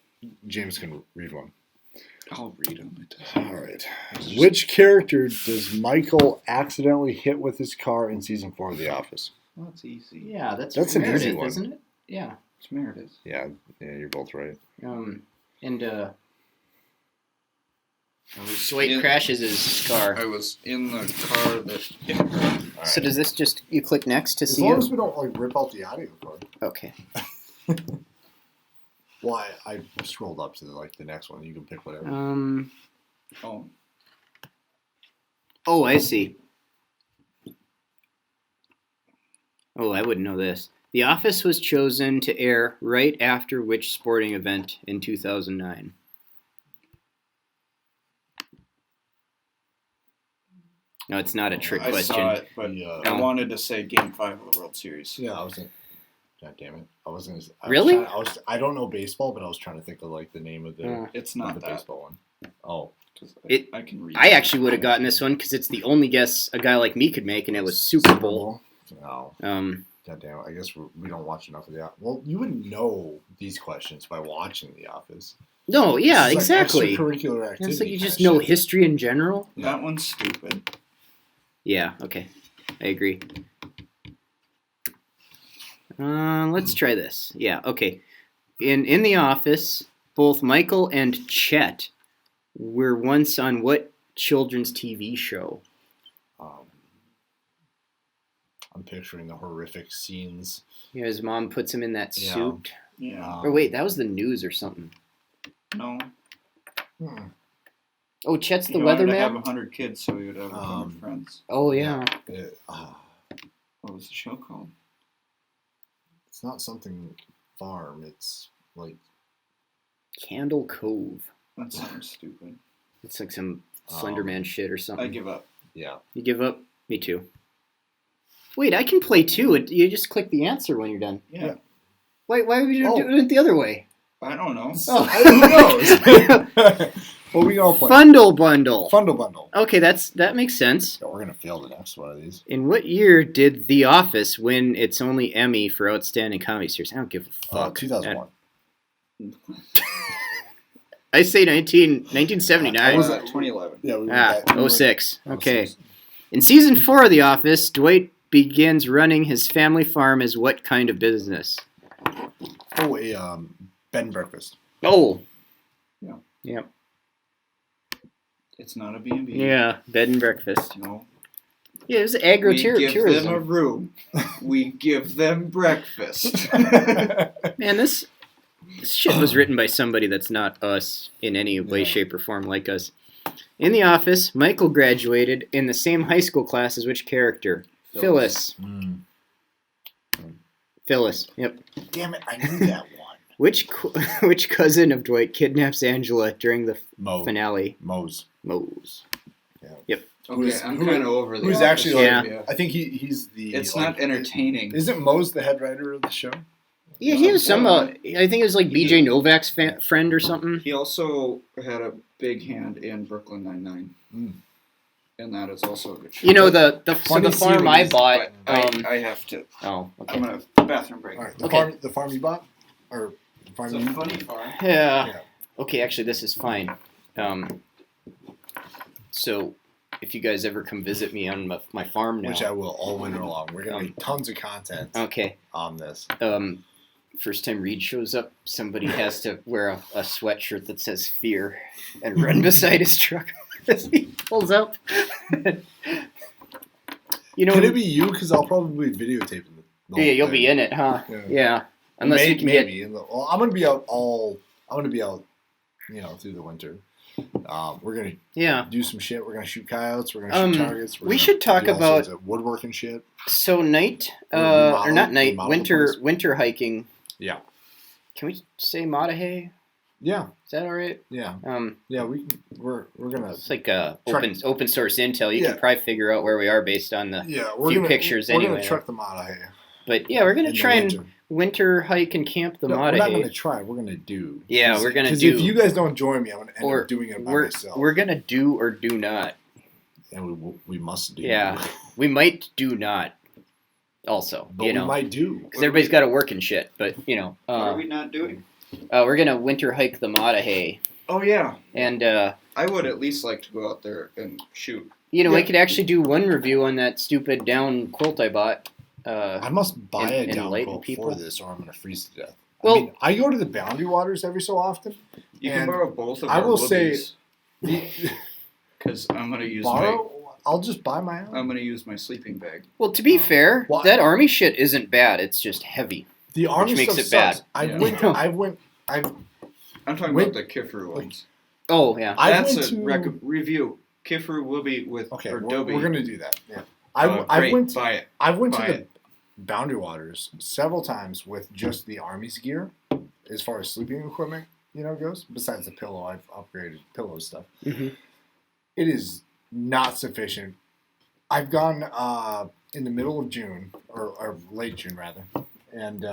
James can read one.
I'll read them.
All right. Which character does Michael accidentally hit with his car in season 4 of The Office?
Well, that's easy.
Yeah, that's
an
Meredith,
easy one.
isn't it? Yeah.
It's Meredith.
Yeah, you're both right.
And
I was
Dwight
in-
crashes his car.
I was in the car that hit her.
All
So does this just you click next to
As
see
long
it?
as we don't like rip out the audio cord.
Okay.
Well, I scrolled up to the next one. You can pick whatever.
Oh,
Oh, I see. Oh, I wouldn't know this. The Office was chosen to air right after which sporting event in 2009? No, it's not a trick
I
question.
saw it, but
Yeah.
I wanted to say Game 5 of the World Series.
Yeah, I was like, God damn it! I wasn't.
Really?
I don't know baseball, but I was trying to think of like the name of the,
It's
of
not
the
that.
baseball one. Oh,
'Cause
It-
I can read.
I actually would have gotten this one because it's the only guess a guy like me could make, and it was Super Bowl.
No,
Um,
God damn it! I guess we don't watch enough of the. Well, you wouldn't know these questions by watching The Office.
no, yeah,
This is like
exactly.
extracurricular activity.
It's like you
kinda
just know
shit.
history in general.
That one's stupid.
Yeah, okay. I agree. Let's try this. Yeah, okay. In The Office, both Michael and Chet were once on what children's TV show?
I'm picturing the horrific scenes.
You know, his mom puts him in that
Yeah.
suit.
Yeah.
Or wait, that was the news or something.
No.
Hmm.
Oh, Chet's the
He wanted to have
weatherman?
100 kids so he would have 100
Um,
friends.
Oh, yeah.
What was the show called?
It's not something farm. It's like
Candle Cove.
That sounds stupid.
It's like some Slenderman shit or
I
something.
give up.
yeah.
You give up? Me too. Wait, I can play too. You just click the answer when you're done.
Yeah.
Why would you
Oh.
do it the other way?
I don't know.
Oh.
Who knows? Well, we all play.
Fundle Bundle.
Fundle bundle.
Okay, that makes sense.
Yeah, we're gonna fail the next one of these.
In what year did The Office win its only Emmy for Outstanding Comedy Series? I don't give a fuck.
2001.
I say 1979.
What was that? 2011.
Yeah. We
Ah,
were
06. Okay.
06.
In season 4 of The Office, Dwight begins running his family farm as what kind of business?
Oh, a bed and breakfast.
Oh.
Yeah.
Yep.
It's not a B&B.
Yeah, bed and breakfast.
No.
Yeah, it was
We give them a
agro-tourism.
room. We give them breakfast.
Man, this This shit was written by somebody that's not us in any way,
Yeah.
shape, or form like us. In the office, Michael graduated in the same high school class as which character? Phyllis. Phyllis. Yep.
Damn it! I knew that one.
Which cousin of Dwight kidnaps Angela during the finale?
Mose.
Mose.
Okay,
Who's-
I'm
who-
kind of over this.
Who's actually like?
Yeah.
I think he's the.
It's
like,
not entertaining.
Isn't Mose the head writer of the show?
Yeah, he was some. I think it was like B.J. Novak's friend or something.
He also had a big hand in Brooklyn Nine-Nine. And that is also a good show.
You know the
Funny
farm I
series,
bought.
But I have to.
Oh, okay.
I'm gonna bathroom break.
All right,
Okay.
the farm you bought, or the farm
It's
you
a funny farm.
Yeah.
Yeah.
Okay, actually, this is fine. So, if you guys ever come visit me on my farm now,
which I will all winter long. We're gonna make tons of content
okay.
on this.
First time Reed shows up, somebody has to wear a sweatshirt that says "Fear" and run beside his truck as he pulls up. You know,
Could it be you? Because I'll probably be videotaping the whole
yeah, you'll
thing.
be in it, huh? Yeah. Unless you can
maybe. Well, I'm gonna be out I'm gonna be out, through the winter. We're gonna do some shit. We're gonna shoot coyotes. We're gonna shoot targets.
We should talk
do all
about
sorts of woodworking shit.
So or not night, winter hiking.
Yeah.
Can we say Matahay?
Yeah.
Is that all right?
Yeah.
Yeah,
we're gonna.
It's like open source intel. You can probably figure out where we are based on the few pictures
we're
anyway.
We're gonna truck the Matahay.
But yeah, we're gonna try and winter hike and camp the Matahay.
We're not gonna try. We're gonna do.
Yeah, we're gonna do.
Because if you guys don't join me, I'm gonna end up doing it by myself.
We're gonna do or do not.
And we must do.
Yeah, we might do not. Also,
but we might do
because everybody's got to work and shit. But
what are we not doing?
We're gonna winter hike the Matahay.
Oh yeah.
And
I would at least like to go out there and shoot.
I could actually do one review on that stupid down quilt I bought.
I must buy a down quilt for this, or I'm gonna freeze to death.
Well,
I go to the Boundary Waters every so often.
You can borrow both of
I
our
will say,
because I'm gonna use
I'll just buy my own.
I'm gonna use my sleeping bag.
Well, to be fair, that army shit isn't bad. It's just heavy.
The army
makes
stuff
it bad.
sucks.
Yeah.
I'm
talking about the Kiffer ones.
Oh yeah,
That's a review. Kiffer will be with
Okay,
or
we're
Dobie.
gonna do that. Yeah.
Buy it.
I went
Buy
to the
it.
Boundary Waters several times with just the Army's gear, as far as sleeping equipment, goes. Besides the pillow, I've upgraded pillow stuff.
Mm-hmm.
It is not sufficient. I've gone in the middle of June, or late June rather, and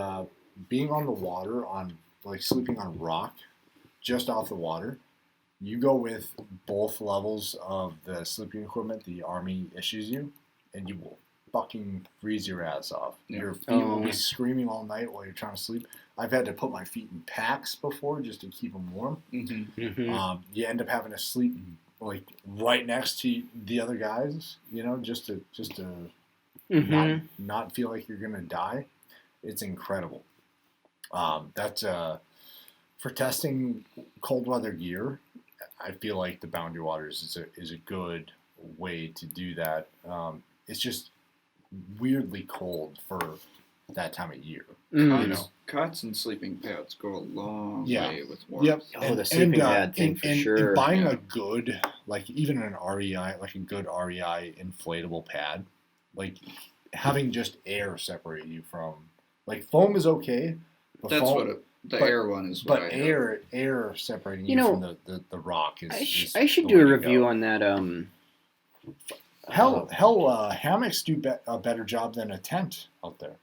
being on the water, sleeping on rock, just off the water. You go with both levels of the sleeping equipment the Army issues you, and you will fucking freeze your ass off.
Yeah.
Your feet will be screaming all night while you're trying to sleep. I've had to put my feet in packs before just to keep them warm.
Mm-hmm.
Mm-hmm.
You end up having to sleep right next to the other guys, just to not feel like you're gonna die. It's incredible. That's for testing cold weather gear. I feel like the Boundary Waters is a good way to do that. It's just weirdly cold for that time of year.
Mm-hmm.
Cots and sleeping pads go a long
Yeah.
way with warmth.
Yep.
Oh, the sleeping pad thing for sure.
And buying
Yeah.
a good, even an REI, a good REI inflatable pad, having just air separate you from, foam is okay. But
That's
foam,
what the air one is.
But
what I
air separating you from the rock is.
I should
the
do a
way to
review
go.
on that.
Hammocks do a better job than a tent out there.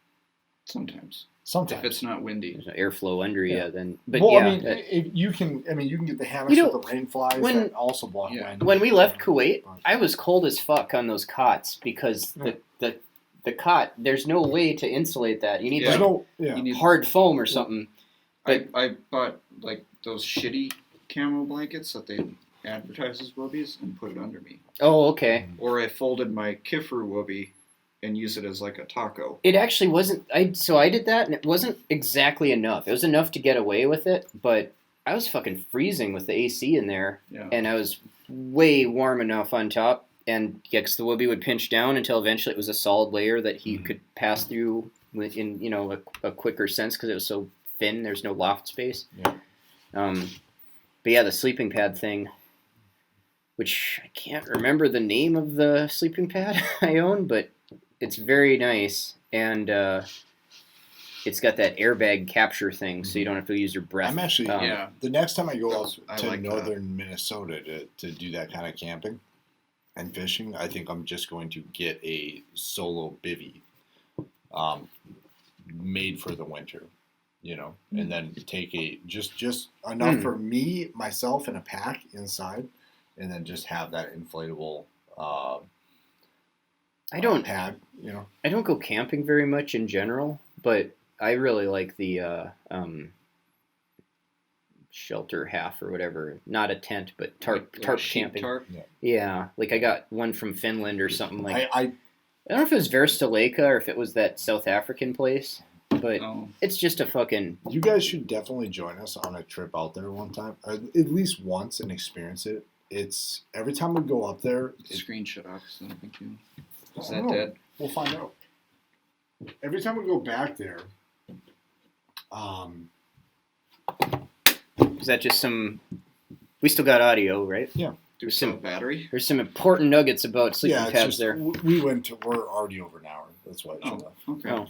Sometimes.
Sometimes.
If it's not windy.
There's no airflow under you, then. But
well,
yeah,
if you can get the hammocks with the rain flies that also block wind.
When we left Kuwait, I was cold as fuck on those cots because the cot, there's no way to insulate that. You need
You need
hard foam or something.
I bought those shitty camo blankets that they advertise as woobies and put it under me.
Oh, okay.
Or I folded my Kiffer woobie and use it as a taco.
It actually wasn't. I did that, and it wasn't exactly enough. It was enough to get away with it, but I was fucking freezing with the AC in there, and I was way warm enough on top. And because the woobie would pinch down until eventually it was a solid layer that he could pass through in a quicker sense because it was so thin. There's no loft space.
Yeah.
But yeah, the sleeping pad thing, which I can't remember the name of the sleeping pad I own, but it's very nice, and it's got that airbag capture thing, so you don't have to use your breath.
I'm actually
Yeah.
the next time I go out
I
to
like that.
northern Minnesota to do that kind of camping and fishing, I think I'm just going to get a solo bivvy, made for the winter, and then take a just enough for me, myself, and a pack inside, and then just have that inflatable
I don't
pad,
I don't go camping very much in general, but I really like the shelter half or whatever. Not a tent, but tarp
sheep
camping.
tarp.
Yeah, like I got one from Finland or something like.
I
I don't know if it was Steeerike or if it was that South African place, but
Oh,
it's just a fucking.
You guys should definitely join us on a trip out there one time, or at least once, and experience it. It's every time we go up there,
screenshot off. So thank you. Is
I
that
don't know.
dead?
We'll find out. Every time we go back there,
Is that just some? We still got audio, right?
Do
There's
some
some-
battery?
There's some important nuggets about sleeping
yeah, it's
pads
just
there.
we went to. We're already over an hour. That's why it shut
Oh,
off.
okay.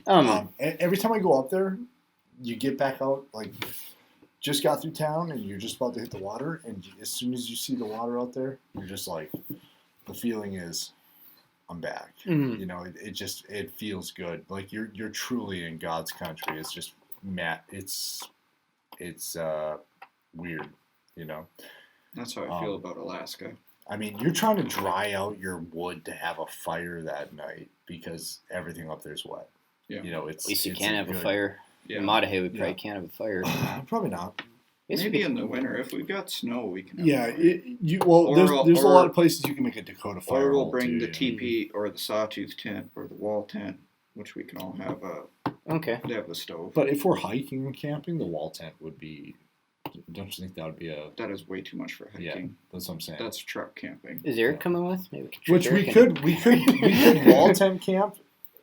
Oh.
Every time I go up there, you get back out like just got through town, and you're just about to hit the water, and as soon as you see the water out there, you're just like, the feeling is, I'm back.
Mhm.
It feels good. Like you're truly in God's country. It's just it's weird,
That's how I feel about Alaska.
I mean, you're trying to dry out your wood to have a fire that night because everything up there's wet.
Yeah.
It's
At least you
it's
can't have a
good-
fire.
Yeah.
In Matahe, we probably
Yeah.
can't have a fire.
Probably not.
Yes,
Maybe
we-
in the winter, if we've got snow, we can. Have
Yeah,
a fire.
well, there's a
Or-
lot of places you can make a Dakota fire.
Or we'll
hole,
bring
too,
the teepee or the sawtooth tent or the wall tent, which we can all have.
Okay.
They have the stove.
But if we're hiking and camping, the wall tent would be. Don't you think that would be a?
That is way too much for
Yeah.
hiking.
That's what I'm saying.
That's truck camping.
Is Eric coming with? Maybe we can
Which
trick
we
Eric
could we could wall tent camp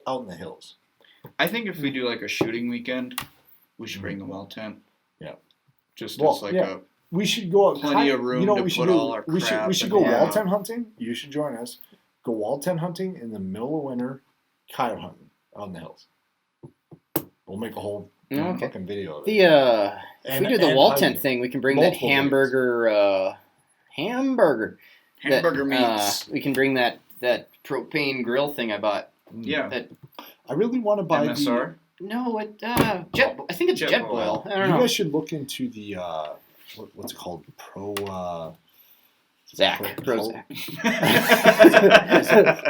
out in the hills.
I think if we do like a shooting weekend, we should bring the wall tent.
Yeah.
Just
Well,
as like
yeah.
a.
We should go out.
Plenty of room
You know what
to
we should
put
do?
all our
We
crap
should
and
go
all
wall
that.
tent hunting. You should join us. Go wall tent hunting in the middle of winter, coyote hunting out in the hills. We'll make a whole
Okay.
fucking video of it.
The if
And-
we do the
and
wall
hiking.
tent thing, we can bring
Multiple
that hamburger. Hamburger.
Hamburger
that,
meats.
we can bring that propane grill thing I bought.
Yeah.
That
I really want to buy
MSR.
no, it jet. I think it's jet boil. I
You
don't know.
guys should look into the what's it called?
Zach.
Pro-
Zach.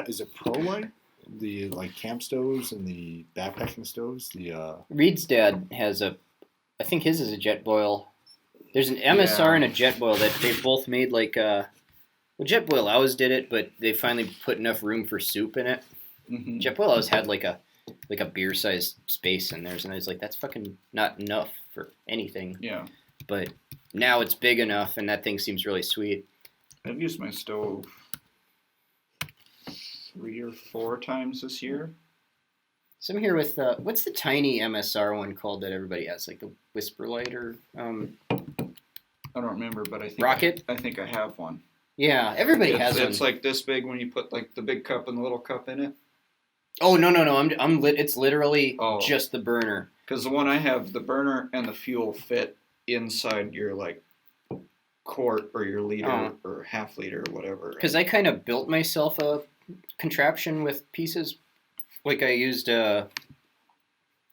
Is it ProLite? The camp stoves and the backpacking stoves. The
Reed's dad has I think his is a jet boil. There's an MSR and a jet boil that they both made Jet Boil always did it, but they finally put enough room for soup in it.
Mhm.
Jet Boil always had like a beer-sized space in theirs, and I was like, that's fucking not enough for anything.
Yeah.
But now it's big enough, and that thing seems really sweet.
I've used my stove 3 or 4 times this year.
So I'm here with what's the tiny MSR one called that everybody has, like the Whisper Light or
I don't remember, but I think
Rocket?
I think I have one.
Yeah, everybody has
It's
one.
like this big when you put like the big cup and the little cup in it.
Oh no! I'm lit. It's literally
Oh.
just the burner.
Because the one I have, the burner and the fuel fit inside your like quart or your liter
Oh.
or half liter or whatever.
Because I kind of built myself a contraption with pieces. Like I used I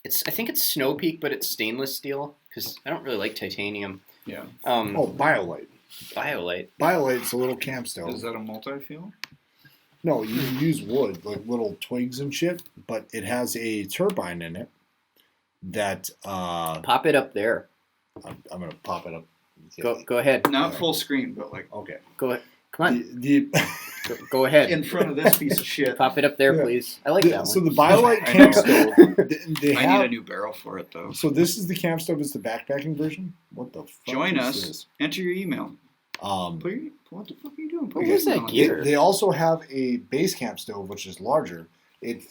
think it's Snow Peak, but it's stainless steel because I don't really like titanium.
Yeah.
BioLite.
BioLite.
BioLite's a little camp stove.
Is that a multi-fuel?
No, you use wood, like little twigs and shit, but it has a turbine in it that
Pop it up there.
I'm gonna pop it up.
Go ahead.
Not full screen, but like
Okay.
Go ahead. Come on.
The
Go ahead.
in front of this piece of shit.
Pop it up there,
Yeah.
please. I like that
so
one.
the BioLite
I
camp
know.
stove. They
I
have.
need a new barrel for it though.
So this is the camp stove. Is the backpacking version? What the fuck?
Join
is
us.
this?
Enter your email. What the fuck are you doing? Put
What
your
was that
email in.
gear?
They also have a base camp stove, which is larger. It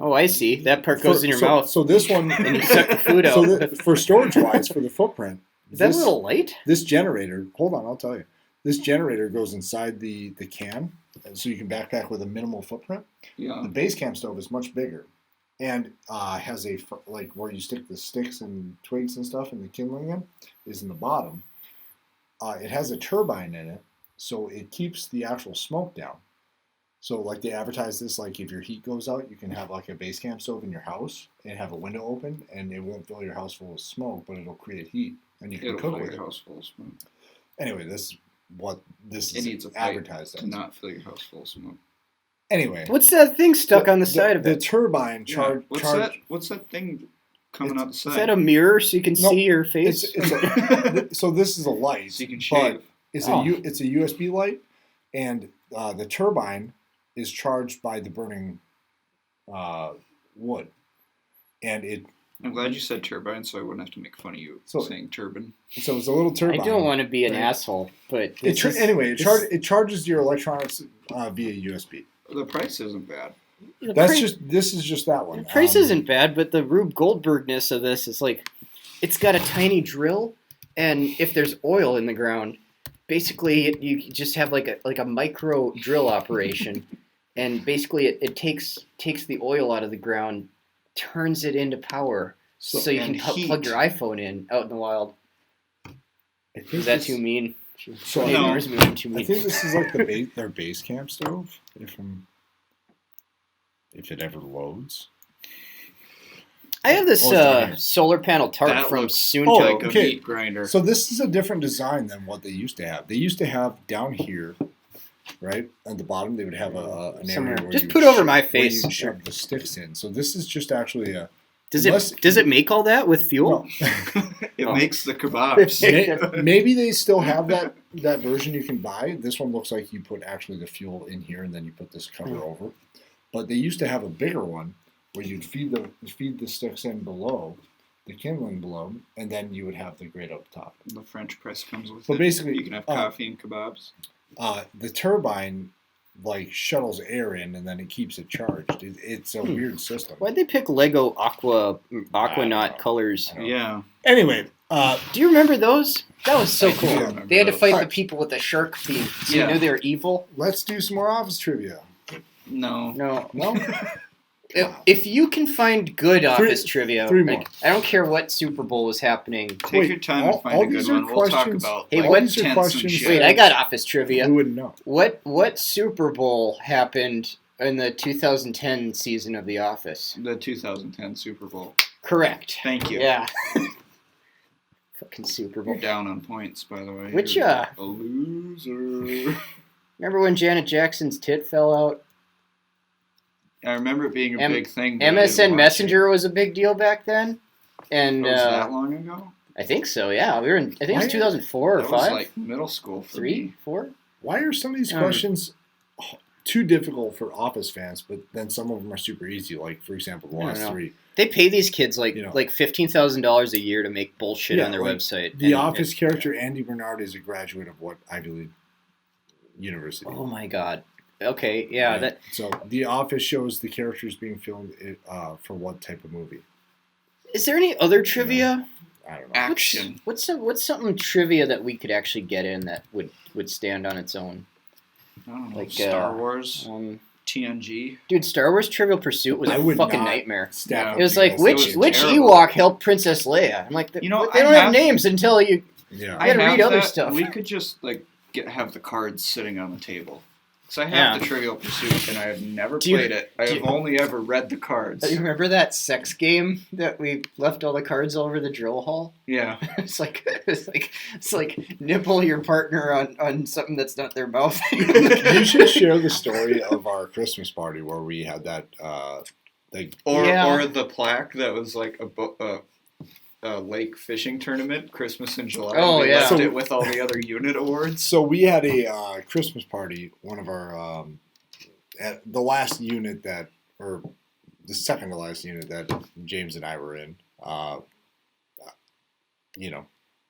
Oh, I see. That part goes in your mouth.
So this one,
and you suck the food out.
so for storage wise, for the footprint,
Is that a little light?
This generator, hold on, I'll tell you. This generator goes inside the can, and so you can backpack with a minimal footprint.
Yeah.
The base camp stove is much bigger, and has a like where you stick the sticks and twigs and stuff and the kindling in is in the bottom. It has a turbine in it, so it keeps the actual smoke down. So like they advertise this, like if your heat goes out, you can have like a base camp stove in your house and have a window open, and it won't fill your house full of smoke, but it'll create heat, and you can cook with it.
House full of smoke.
Anyway, this is
It needs a pipe
advertised
to
as.
not fill your house full of smoke.
Anyway,
What's that thing stuck on the side of
the
it?
turbine charge.
What's that thing coming out the side?
Is that a mirror so you can
No,
see your face?
So this is a light,
so you can shave.
but it's
Oh.
it's a USB light, and the turbine is charged by the burning wood, and it.
I'm glad you said turbine, so I wouldn't have to make fun of you saying turbine.
So it's a little
I
turbine.
don't want to be an
right?
asshole, but
It charges your electronics via USB.
The price isn't bad.
This is just that one.
The price isn't bad, but the Rube Goldbergness of this is like, it's got a tiny drill, and if there's oil in the ground, basically you just have like a micro drill operation, and basically it takes the oil out of the ground, turns it into power, so you can plug your iPhone in out in the wild. Is that too mean?
So
No.
I think this is like their base camp stove. If it ever loads.
I have this
Oh, it's down here.
solar panel tarp
That
from
looks
Soon
Oh,
like
Talk.
a
okay.
meat grinder.
So this is a different design than what they used to have. They used to have down here, right at the bottom, they would have an
Somewhere.
area where
Just
you
put over
shove-
my
where
face.
you shove the sticks in. So this is just actually a.
Does
Unless-
it make all that with fuel?
No.
It
Oh.
makes the kebabs.
Maybe they still have that version you can buy. This one looks like you put actually the fuel in here and then you put this cover over. But they used to have a bigger one where you'd feed the sticks in below, the kindling below, and then you would have the grate up top.
The French press comes with
So
it.
basically,
You can have coffee and kebabs.
The turbine like shuttles air in and then it keeps it charged. It's a weird system.
Why'd they pick Lego
I don't know.
Aquanaut colors?
I don't know.
Yeah.
Anyway,
Do you remember those? That was so
I do
cool.
remember
They had to
those.
fight
Alright.
the people with the shark theme, so
Yeah.
you knew they were evil.
let's do some more office trivia.
No.
No.
No?
If you can find good office trivia,
three
like,
more.
I don't care what Super Bowl is happening.
Take
Wait,
your time
all-
and find
all
a good
these are
one. We'll talk
questions-
about
Hey,
like,
what-
tents
these are
and
questions-
shit.
Wait, I got office trivia.
Who wouldn't know?
What Super Bowl happened in the 2010 season of The Office?
The 2010 Super Bowl.
Correct.
Thank you.
Yeah. Fucking Super Bowl.
You're down on points, by the way.
Which,
You're a loser.
Remember when Janet Jackson's tit fell out?
I remember it being a
M-
big thing. but I didn't
MSN
watch
Messenger was a big deal back then. And
It. Was that long ago?
I think so, yeah. We were in, I think it
Why-
was 2004 or
That was
5?
like middle school for
3?
me.
4?
Why are some of these
Um,
questions too difficult for Office fans, but then some of them are super easy? Like, for example, the
I don't
last
know.
3.
They pay these kids like
You know.
like $15,000 a year to make bullshit
Yeah,
on their
like,
website.
The
And
Office
it-
character Andy Bernard is a graduate of what Ivy League university?
Oh my god. Okay, yeah,
Right?
that
So The Office shows the characters being filmed for what type of movie?
is there any other trivia?
I don't know.
Action.
What's something trivia that we could actually get in that would stand on its own?
I don't know.
Like,
Star Wars,
Um,
TNG.
dude, Star Wars Trivial Pursuit was
I
a
would
fucking
not
nightmare.
Stack
Yeah.
up
It was
to
like
guys.
which
was
which
terrible.
Ewok helped Princess Leia? I'm like,
You know,
they
I
don't have
have-
names until you.
Yeah.
I gotta read other
that.
stuff.
We could just like have the cards sitting on the table. So I have
Yeah.
the Trivial Pursuit, and I have never
Do you-
played it. I
do
have
you-
only ever read the cards.
You remember that sex game that we left all the cards all over the drill hall?
Yeah.
It's like nipple your partner on something that's not their mouth.
You should share the story of our Christmas party where we had that.
Or
Yeah.
or the plaque that was like a lake fishing tournament, Christmas in July.
Oh,
They
yeah.
left
So-
it with all the other unit awards.
So we had a Christmas party. One of our at the last unit that, or the second to last unit that James and I were in.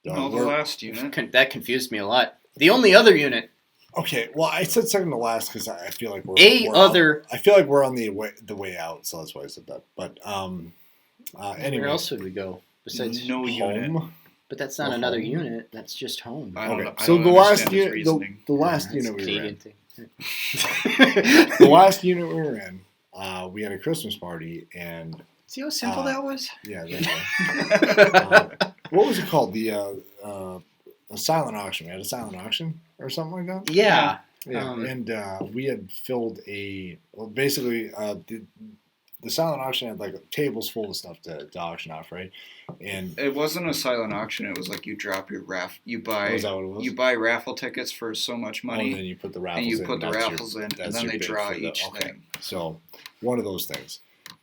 No, the last unit.
That confused me a lot. The only other unit
Okay, well, I said second to last because I feel like we're I feel like we're on the way out, so that's why I said that. But anyway,
where else would we go besides
No unit.
home.
But that's not another unit. That's just home.
I don't
Okay,
know. I
so
don't
the last
understand his
unit,
reasoning.
the last
That's
unit
a
we were
Canadian
in,
thing.
the last unit we were in, we had a Christmas party, and
See how simple that was?
yeah, what was it called? The a silent auction. We had a silent auction or something like that.
Yeah.
Yeah, and we had filled basically the silent auction had like tables full of stuff to auction off, right? And
It wasn't a silent auction. It was like you drop your you buy
is that what it was?
you buy raffle tickets for so much
and
money,
then you put the raffles
and you
in.
put the
that's your-
raffles in, and
that's
then
your
they
bid
draw
for the-
each
okay.
thing.
So one of those things,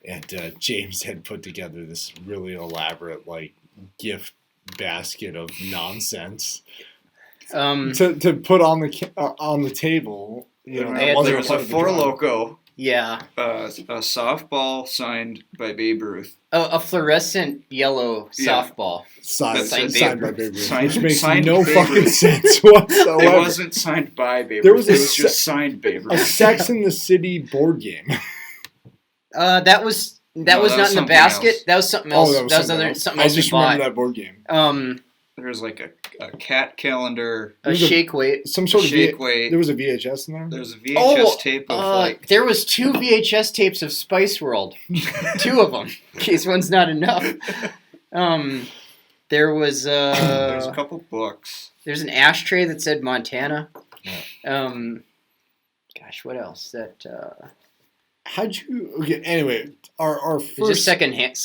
and James had put together this really elaborate like gift basket of nonsense to put on the table. You know, that wasn't
There was
part
a
of the
Four
drawing.
Loco,
Yeah.
a softball signed by Babe Ruth.
A fluorescent yellow
Yeah.
softball.
Signed
Signed
by
Babe
Babe Ruth,
Signed-
which makes
signed
no
Babe
fucking
Ruth.
sense whatsoever.
It wasn't signed by Babe
There
Ruth.
was
It was just signed Babe
a
Ruth.
Sex in the City board game.
That was
No,
was
that
not
was
in the
something
basket.
else.
That was something else.
that was something else.
something
I
else
just
we
remember
bought.
that board game.
There was like a cat calendar,
A
was a-
shake weight.
Some sort of
shake weight.
There was a VHS in there.
There's a VHS tape of like.
There was 2 VHS tapes of Spice World. 2 of them, in case one's not enough. There was
There's a couple books.
there's an ashtray that said Montana.
Yeah.
Gosh, what else? That
How'd you? Okay. Anyway, our
it's just
first
second-hand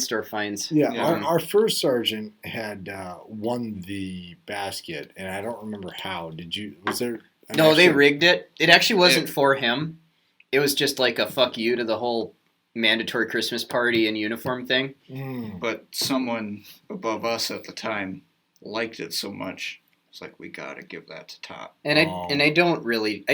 store finds.
yeah,
Yeah.
our first sergeant had won the basket, and I don't remember how. Did you? Was there? an
No, they
extra-
rigged it. It actually wasn't for him. It was just like a fuck you to the whole mandatory Christmas party and uniform thing.
Mm.
But someone above us at the time liked it so much. It's like, we gotta give that to Top.
And
Oh.
I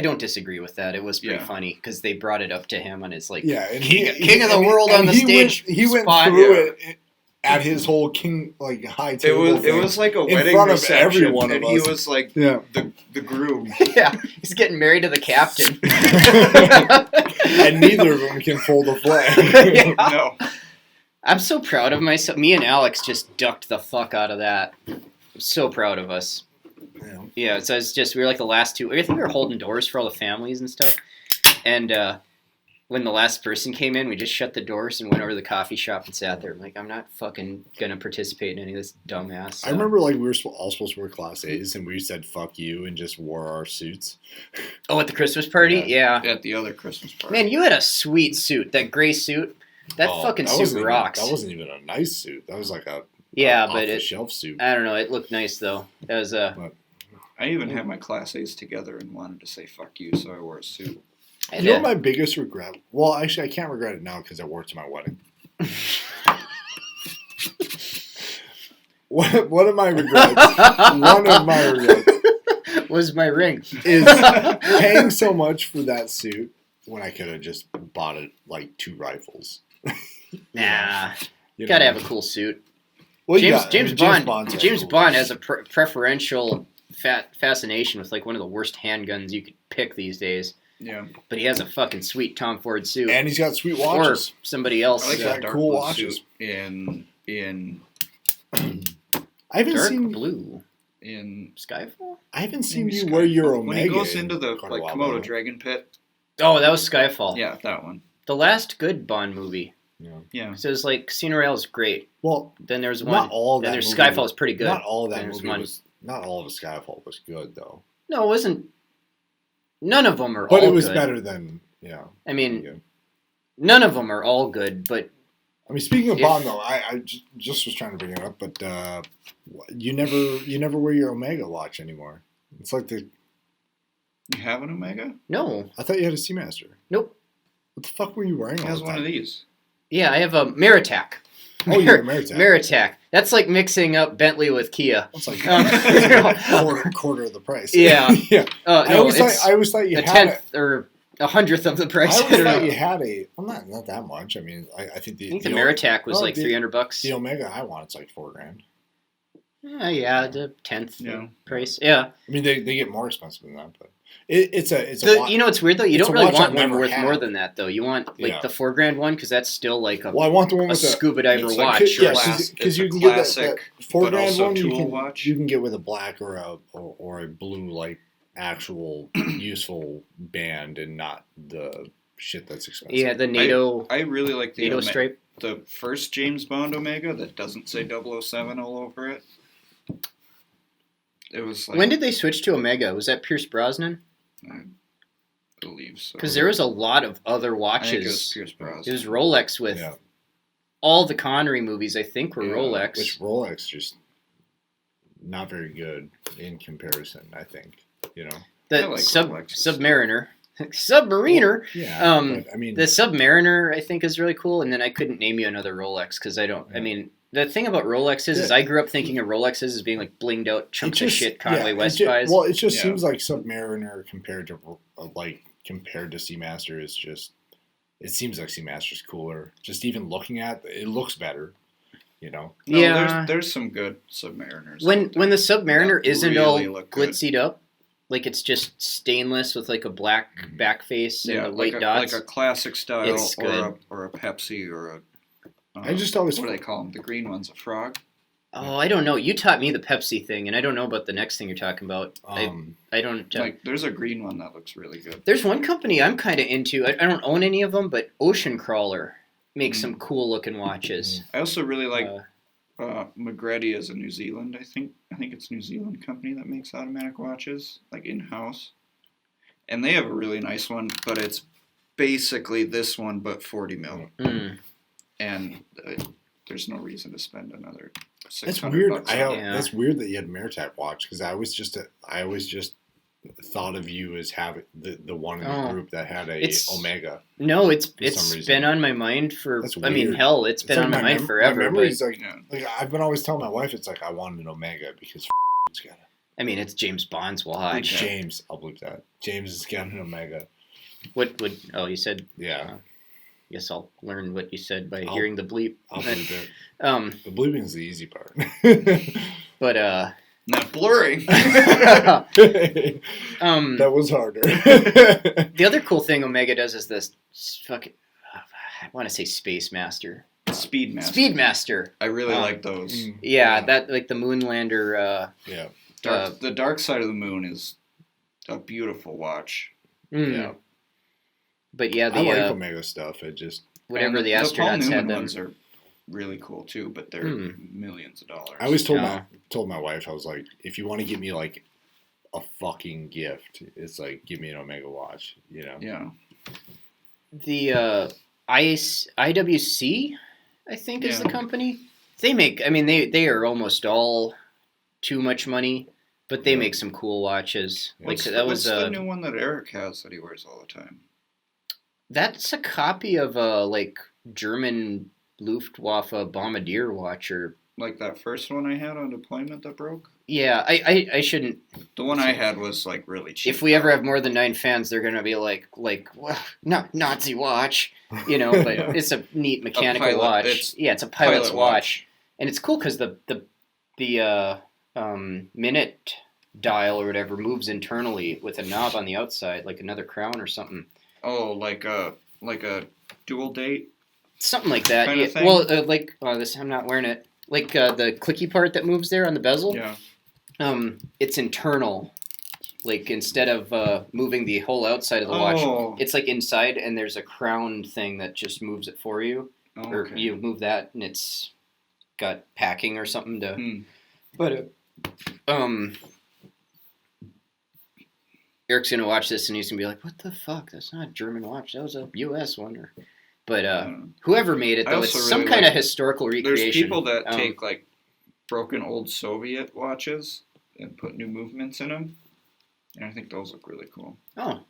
don't disagree with that. It was pretty
Yeah.
funny because they brought it up to him and it's like
Yeah, and
king of the world
and
on the
he
stage.
he went
spot.
through it at his whole king like high
It
table.
was
thing.
like a
in
wedding
front of
reception,
every one of
and he
us.
was like
Yeah.
the groom.
Yeah, he's getting married to the captain.
And neither of them can fold a flag.
Yeah.
No,
I'm so proud of myself. Me and Alex just ducked the fuck out of that. I'm so proud of us.
Yeah.
Yeah, so it's just we were like the last 2. I think we were holding doors for all the families and stuff. And when the last person came in, we just shut the doors and went over to the coffee shop and sat there. I'm like, I'm not fucking gonna participate in any of this dumbass.
I remember like we were all supposed to wear Class A's, and we said "fuck you" and just wore our suits.
Oh, at the Christmas party, yeah.
at the other Christmas party.
Man, you had a sweet suit. That gray suit. That fucking
wasn't
suit
even-
rocks.
That wasn't even a nice suit. That was like a
Yeah,
off
but
the
it.
shelf suit.
I don't know. It looked nice though. That was
I even had my Class A's together and wanted to say "fuck you," so I wore a suit.
I
You know
did.
what my biggest regret? Well, actually, I can't regret it now because I wore it to my wedding. One of my regrets. One of my regrets
was my ring.
is paying so much for that suit when I could have just bought it like 2 rifles.
Nah,
You
gotta
know?
have a cool suit.
Well,
James
yeah,
James
I mean,
Bond.
Bond's got
James
cool
Bond
guns.
has a fascination with like one of the worst handguns you could pick these days.
Yeah,
But he has a fucking sweet Tom Ford suit.
And he's got sweet
or
watches.
somebody
I
else.
like
Yeah,
that dark
cool
blue
watches.
suit in
I haven't
Dark
seen
blue.
in.
Skyfall?
I haven't seen
maybe
you wear your
Skyfall.
Omega.
When he goes into the
in quite a
like
while
Komodo
now.
Dragon Pit.
Oh, that was Skyfall.
Yeah, that one.
The last good Bond movie.
Yeah.
Yeah,
So it was like Casino Royale is great.
Well,
Then there's one.
not all of
then
that
there's
movie
Skyfall is pretty good.
Not all of that
Then there's
movie
one.
was. Not all of Skyfall was good though.
No, it wasn't. None of them are
But
all
it was
good.
better than
I mean,
yeah.
none of them are all good, but
I mean, speaking of
If-
Bond, though, I just was trying to bring it up, but you never wear your Omega watch anymore. It's like
you have an Omega?
no.
I thought you had a Seamaster.
Nope.
What the fuck were you wearing?
He
all
has
the
one
time?
of these.
Yeah, I have a Maritac.
Oh, you have a Maritac.
Maritac. That's like mixing up Bentley with Kia.
It's like
Um,
quarter of the price.
Yeah.
yeah.
No,
I always
it's
thought you
a
had
tenth or a hundredth of the
I
price. I
always
don't
thought
know.
you had a. Well, not that much. I mean, I think
I think the Maritac was
oh,
like
the-
$300.
the Omega I want it's like $4,000.
Yeah, the 10th
Yeah.
price. Yeah.
I mean, they get more expensive than that, but it's a watch.
You know what's weird though? You
it's
don't
a
really
watch
want
I'll
one
never
worth more
have.
than that though. You want like
Yeah.
the $4,000 one because that's still like a,
Well, I want the one
a
with the
scuba diver
It's
watch.
like
or
yeah,
class-
because
it's
you
a
can get that
classic,
$4,000
but also
one.
tool watch.
You can get with a black or a blue like actual useful band and not the shit that's expensive.
yeah, the NATO
I really like the
NATO stripe.
the first James Bond Omega that doesn't say 007 all over it. It was like,
When did they switch to Omega? Was that Pierce Brosnan?
I believe so.
Because there was a lot of other
I think it was
watches.
Pierce Brosnan.
It was Rolex with
Yeah.
all the Connery movies. I think were
Yeah,
Rolex.
Which Rolex just not very good in comparison. I think
The
I like Rolexes.
Submariner, Submariner.
Yeah, but I mean,
The Submariner I think is really cool, and then I couldn't name you another Rolex because I don't. I
Yeah.
mean, the thing about Rolexes is I grew up thinking of Rolexes as being like blinged out chunks of shit Conway West buys.
Well, it just
Yeah.
seems like Submariner compared to Seamaster is just. It seems like Seamaster's cooler. Just even looking at it, looks better.
No,
yeah.
there's some good Submariners.
When the Submariner
that
isn't all
really look good.
glitzied up, like it's just stainless with like a black back face and
yeah,
the white
like
dots.
a classic style
It's good.
or a Pepsi or a.
I just always
what do they call them? The green one's a frog.
Oh, I don't know. You taught me the Pepsi thing, and I don't know about the next thing you're talking about. I don't.
Like there's a green one that looks really good.
There's one company I'm kind of into. I don't own any of them, but Ocean Crawler makes some cool looking watches.
I also really like Magretti is a New Zealand. I think it's a New Zealand company that makes automatic watches like in house, and they have a really nice one, but it's basically this one but 40 mil, and there's no reason to spend another.
That's weird.
$600 on it.
Yeah.
That's weird that you had Maritime watch because I always just thought of you as having the one in the group that had a Omega.
No, it's
some reason.
been on my mind for.
That's
I mean,
weird.
hell, it's been
like
on my mind
My
forever.
memory
But,
is like
Yeah.
I've been always telling my wife it's like I want an Omega because it's got it.
I mean, it's James Bond's watch.
Yeah.
James, I'll believe that. James has got an Omega.
What would? Oh, you said.
Yeah,
Guess I'll learn what you said by hearing the bleep.
I'll believe it.
Um,
The bleeping's the easy part.
but
Not blurring.
That was harder.
the other cool thing Omega does is this fucking. I want to say Space Master.
Speedmaster.
Speedmaster.
I really like those.
Yeah, that like the Moonlander.
Yeah.
The Dark Side of the Moon is a beautiful watch.
Yeah.
But yeah,
I like
the
Omega stuff. It just
whatever
And
the
Paul
astronauts
Newman
had them.
ones are really cool too, but they're millions of dollars.
I always told
Yeah.
my wife, I was like, if you want to give me like a fucking gift, it's like give me an Omega watch,
Yeah.
The IWC, I think, is the
Yeah.
company. They make. I mean, they are almost all too much money, but they
Yeah.
make some cool watches.
What's
was
the new one that Eric has that he wears all the time?
That's a copy of a like German Luftwaffe bombardier watch, or
Like that first one I had on deployment that broke?
yeah. I shouldn't.
The one I had was like really cheap.
If we ever have more than 9 fans, they're gonna be like, well, not Nazi watch, But it's a neat mechanical
pilot-
watch. It's a pilot's
pilot
watch, and it's cool because the minute dial or whatever moves internally with a knob on the outside, like another crown or something.
Oh, like a dual date?
Something like that.
Kind of thing?
Well, this I'm not wearing it. Like the clicky part that moves there on the bezel.
Yeah.
It's internal. Like instead of moving the whole outside of the watch, it's like inside, and there's a crown thing that just moves it for you.
Oh,
Or
okay.
you move that, and it's got packing or something to.
Hmm.
But Eric's gonna watch this, and he's gonna be like, "What the fuck? That's not a German watch. That was a U.S. one." But whoever made it,
I
though, it's
also
some
really
kind
like-
of historical recreation.
There's people that
Um,
take like broken old Soviet watches and put new movements in them, and I think those look really cool.
Oh,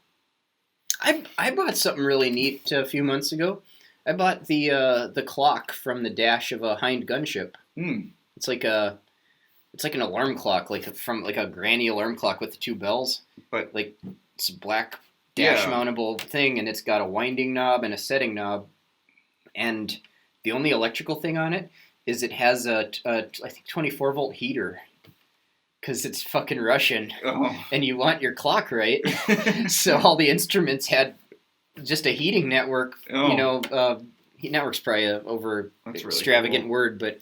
I bought something really neat a few months ago. I bought the clock from the dash of a Hind gunship.
Hmm.
It's like an alarm clock, like a granny alarm clock with the 2 bells.
But
Like it's a black dash
Yeah.
mountable thing, and it's got a winding knob and a setting knob. And the only electrical thing on it is it has a I think 24-volt heater because it's fucking Russian, and you want your clock right. So all the instruments had just a heating network. Heat network's probably a over
That's really
extravagant
cool.
word, but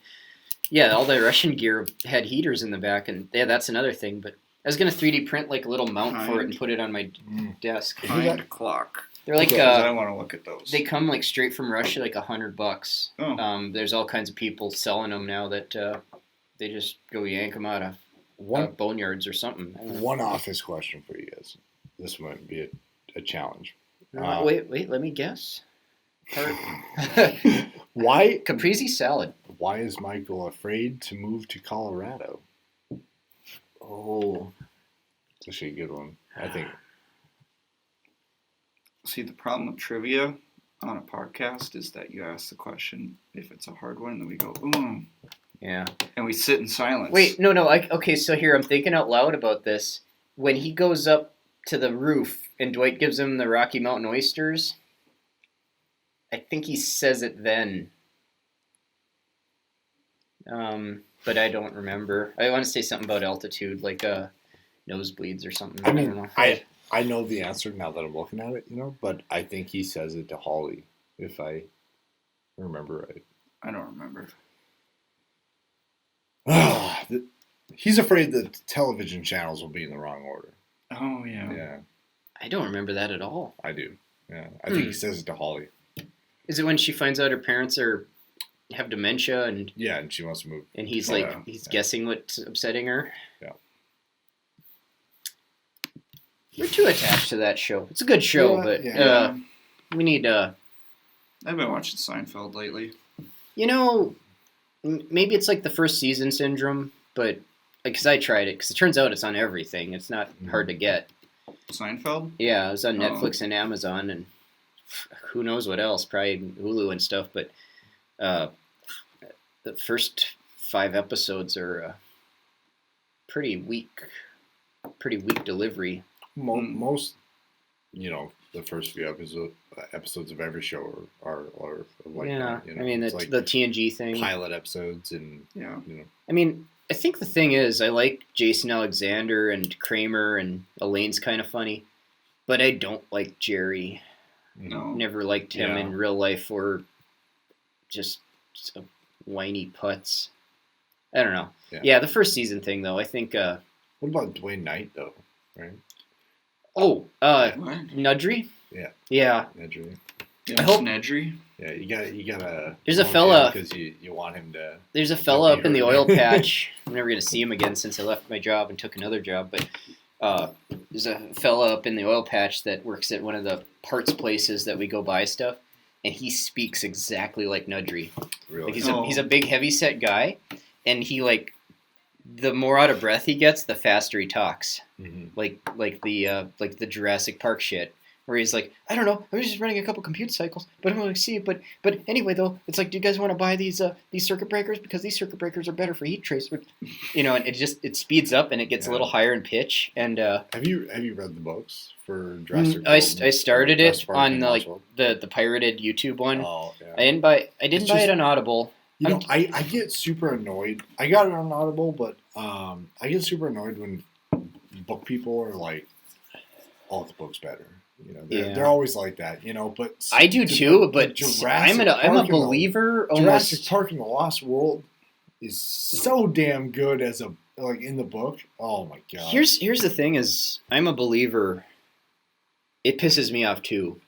yeah, all the Russian gear had heaters in the back, and yeah, that's another thing. But I was gonna 3D print like a little mount for it and put it on my desk.
Hind clock.
They're like
I want to look at those.
they come like straight from Russia, like $100.
Oh.
There's all kinds of people selling them now that they just go yank them out of boneyards or something. I don't know.
One office question for you guys. This might be a challenge.
Wait, let me guess.
Why
Caprese salad.
Why is Michael afraid to move to Colorado?
Oh,
It's actually a good one, I think.
See, the problem with trivia on a podcast is that you ask the question. If it's a hard one, then we go,
yeah.
and we sit in silence.
Wait, no. Okay, so here I'm thinking out loud about this. When he goes up to the roof and Dwight gives him the Rocky Mountain oysters, I think he says it then. But I don't remember. I want to say something about altitude, like nosebleeds or something. I don't know.
I know the answer now that I'm looking at it, but I think he says it to Holly, if I remember right.
I don't remember.
He's afraid that television channels will be in the wrong order.
Oh, yeah.
Yeah,
I don't remember that at all.
I do. Yeah, I think he says it to Holly.
Is it when she finds out her parents have dementia and
she wants to move.
and he's
Oh,
like
yeah.
he's guessing what's upsetting her?
Yeah.
We're too attached to that show. It's a good show,
Yeah,
but
yeah.
we need
I've been watching Seinfeld lately.
maybe it's like the first season syndrome, but because I tried it, because it turns out it's on everything. It's not hard to get.
Seinfeld?
Yeah, it was on
Oh.
Netflix and Amazon and who knows what else, probably Hulu and stuff. But the first 5 episodes are pretty weak delivery.
Most, the first few episodes of every show are like
Yeah,
that,
I mean
it's
it's
like
the TNG thing.
pilot episodes and
Yeah.
I mean, I think the thing is, I like Jason Alexander and Kramer, and Elaine's kind of funny, but I don't like Jerry.
No.
Never liked him
Yeah.
in real life, or just a whiny putz. I don't know. Yeah, the first season thing though, I think.
What about Dwayne Knight though? Right?
What?
Nudry.
Yeah.
Yeah.
Nedry.
Yeah,
I hope-
Nedry?
Yeah, you gotta.
There's a fella-
because you want him to.
There's a fella
Don't
up
be
in the
hurt.
oil patch. I'm never gonna see him again since I left my job and took another job. But there's a fella up in the oil patch that works at one of the parts places that we go buy stuff, and he speaks exactly like Nudry.
Really?
Like he's a big heavy set guy, and he the more out of breath he gets, the faster he talks.
Mhm.
Like the Jurassic Park shit, where he's like, I don't know, I was just running a couple compute cycles, but I'm going to see it. But anyway, though, it's like, do you guys want to buy these circuit breakers, because these circuit breakers are better for heat trace, and it speeds up and it gets a little higher in pitch. And
Have you read the books for Jurassic?
I started
Jurassic
it
Park
on
and
like
Oswald?
the pirated YouTube one.
Oh, yeah.
I didn't buy
It's
it on Audible.
I get super annoyed. I got it on Audible, but I get super annoyed when book people are like, "Oh, the book's better." They're always like that, But
I do too, but I'm a believer.
Jurassic Park and the Lost World is so damn good as in the book. Oh my god!
Here's the thing: is I'm a believer. It pisses me off too,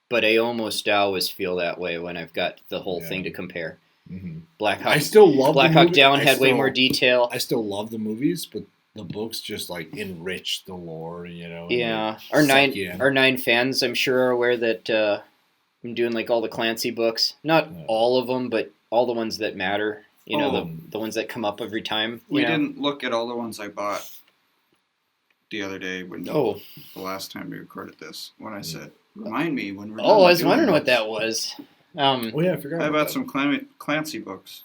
but I almost always feel that way when I've got the whole thing to compare.
Mm-hmm.
Black Hawk.
I still love
Black
the
Hawk
movie.
Down had way more detail.
I still love the movies, but the books just enrich the lore,
Yeah,
and
our 9 fans, I'm sure, are aware that I'm doing all the Clancy books. Not all of them, but all the ones that matter. The ones that come up every time.
We didn't look at all the ones I bought the other day when the last time we recorded this. When I said, remind me when we're done
I was
doing
wondering what
this."
that was.
Oh yeah, I forgot.
I
about
bought
that.
some Clancy books.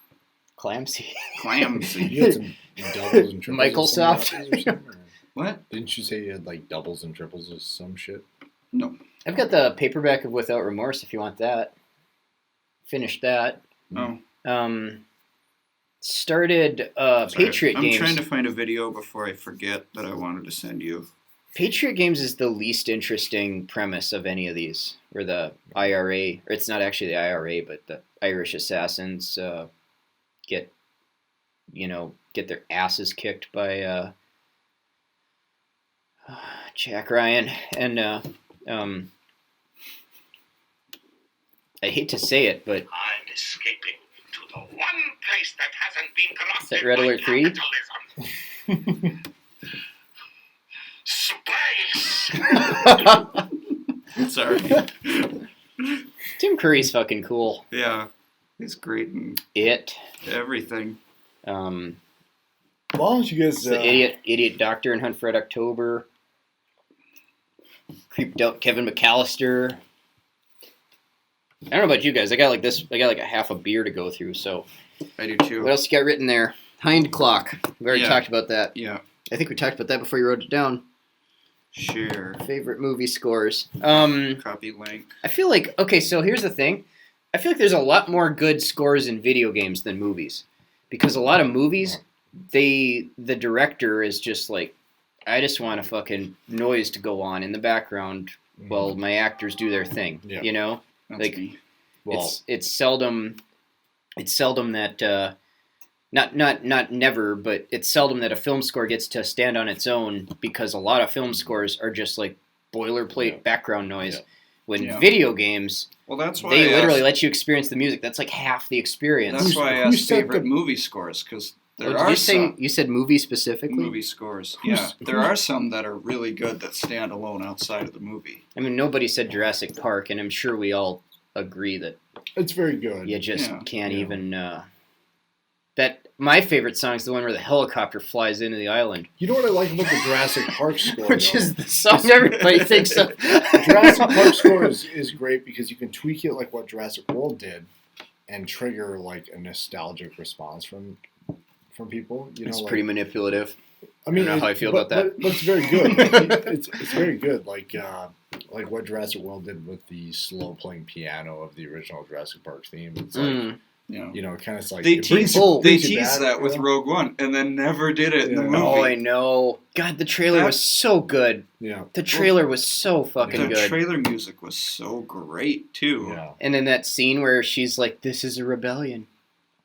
Clancy.
Clamsy.
You had some doubles and triples.
Microsoft.
Or something?
What?
Didn't you say you had doubles and triples or some shit?
No.
I've got the paperback of Without Remorse if you want that. Finished that.
No.
started
Sorry,
Patriot
I'm
Games.
trying to find a video before I forget that I wanted to send you.
Patriot Games is the least interesting premise of any of these, where the IRA, or it's not actually the IRA, but the Irish assassins get their asses kicked by Jack Ryan, and I hate to say it, but
I'm escaping to the one place that hasn't been corrupted
is that Red Alert 3?
capitalism. Space!
Sorry.
Tim Curry's fucking cool.
Yeah, he's great in
It.
everything.
As long as you guys,
The idiot doctor in Hunt for Red October. Creeped out Kevin McAllister. I don't know about you guys. I got like a half a beer to go through. So
I do too.
what else you got written there? Hind Clock. We already
Yeah.
talked about that.
Yeah,
I think we talked about that before you wrote it down.
share.
Favorite movie scores.
Copy link.
I feel like, okay, so here's the thing. I feel like there's a lot more good scores in video games than movies. Because a lot of movies, the director is just like, I just want a fucking noise to go on in the background while my actors do their thing.
Yeah.
You know?
That's
Like,
me.
well,
It's seldom that not never, but it's seldom that a film score gets to stand on its own, because a lot of film scores are just like boilerplate background noise.
Yeah.
When
Yeah.
video games,
Well, that's why
they
I
literally
asked-
let you experience the music. That's like half the experience.
That's why I
who
asked
set
favorite
the-
movie scores, because there
Did
are
you say
some
you said movie specifically?
movie scores.
Who's-
Yeah, there are some that are really good that stand alone outside of the movie.
I mean, nobody said Jurassic Park, and I'm sure we all agree that
it's very good.
you just
Yeah.
can't
Yeah.
even. That my favorite song is the one where the helicopter flies into the island,
You know what I like about the Jurassic Park score?
which
though?
is the song everybody thinks of.
Jurassic Park score is great because you can tweak it like what Jurassic World did, and trigger like a nostalgic response from people. You know,
It's
like,
pretty manipulative.
I mean,
I don't know how I feel about that.
But it's very good. it's very good. Like what Jurassic World did with the slow playing piano of the original Jurassic Park theme. It's like
Mm.
You know,
kind of like
they
it brings
teased
you-
oh,
they
brings you
teased
back,
that with
you know?
Rogue One, and then never did it in the
Yeah.
movie.
Oh, I know. God, the trailer was so good.
Yeah,
The trailer was so fucking
the
good.
trailer music was so great too.
yeah.
And then that scene where she's like, "This is a rebellion.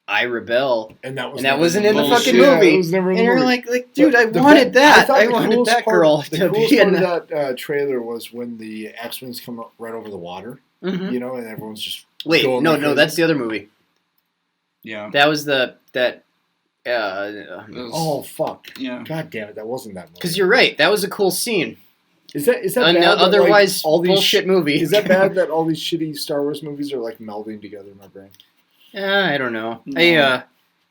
I rebel."
And that
And that wasn't in the
bullshit.
fucking
Yeah,
movie.
it was never in
And
the
you're
movie.
like, dude, I
But the
wanted
best-
that.
thought
I
the
wanted
coolest
that
part-
girl
The
to
coolest
be in
part
the.
of that trailer was when the X-Wings come up right over the water,
Mhm.
you know, and everyone's just
Wait,
going
no,
like
no,
crazy.
that's the other movie.
Yeah.
That was that.
It was-
Oh fuck!
yeah.
God damn it, that wasn't that movie.
Because you're right. That was a cool scene.
Is that
An
bad that,
otherwise
like, all these
bullshit movie.
Is that bad that all these shitty Star Wars movies are like melding together in my brain?
I don't know.
No.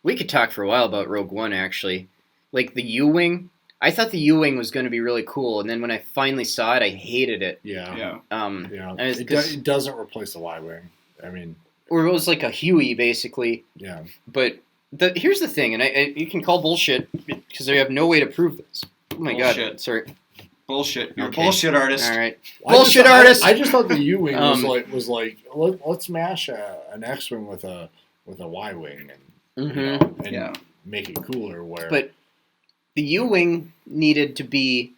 We could talk for a while about Rogue One, actually. Like the U-Wing. I thought the U-Wing was going to be really cool, and then when I finally saw it, I hated it.
Yeah,
Yeah.
yeah.
And it's
It,
'cause-
it doesn't replace the Y-wing. I mean,
Or it was like a Huey, basically.
yeah.
But here's the thing, and you can call bullshit because I have no way to prove this. Oh my god,
Bullshit.
sorry.
Bullshit. You're
Okay.
a bullshit artist.
All right.
Well,
Bullshit
I
artist!
I just thought the U-wing was
Um,
like let's mash an X-wing with a Y-wing and,
Mhm.
you know, and
Yeah.
make it cooler. Where
But the U-Wing needed to be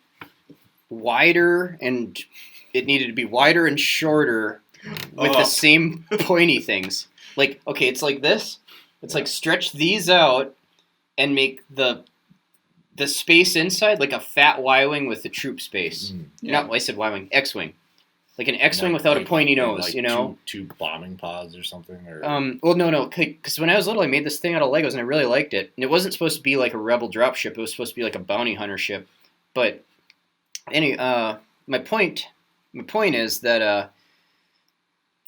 wider, and it needed to be wider and shorter with the
Oh.
same pointy things. Like, okay, it's like this. It's like stretch these out and make the space inside like a fat Y-Wing with the troop space.
Mm.
Yeah.
Not, I said Y-Wing, X-Wing. Like an X-Wing without a pointy nose,
like
you know?
two bombing pods or something. Or
Well, no, because when I was little, I made this thing out of Legos, and I really liked it. And it wasn't supposed to be like a rebel dropship; it was supposed to be like a bounty hunter ship. But anyway, my point is that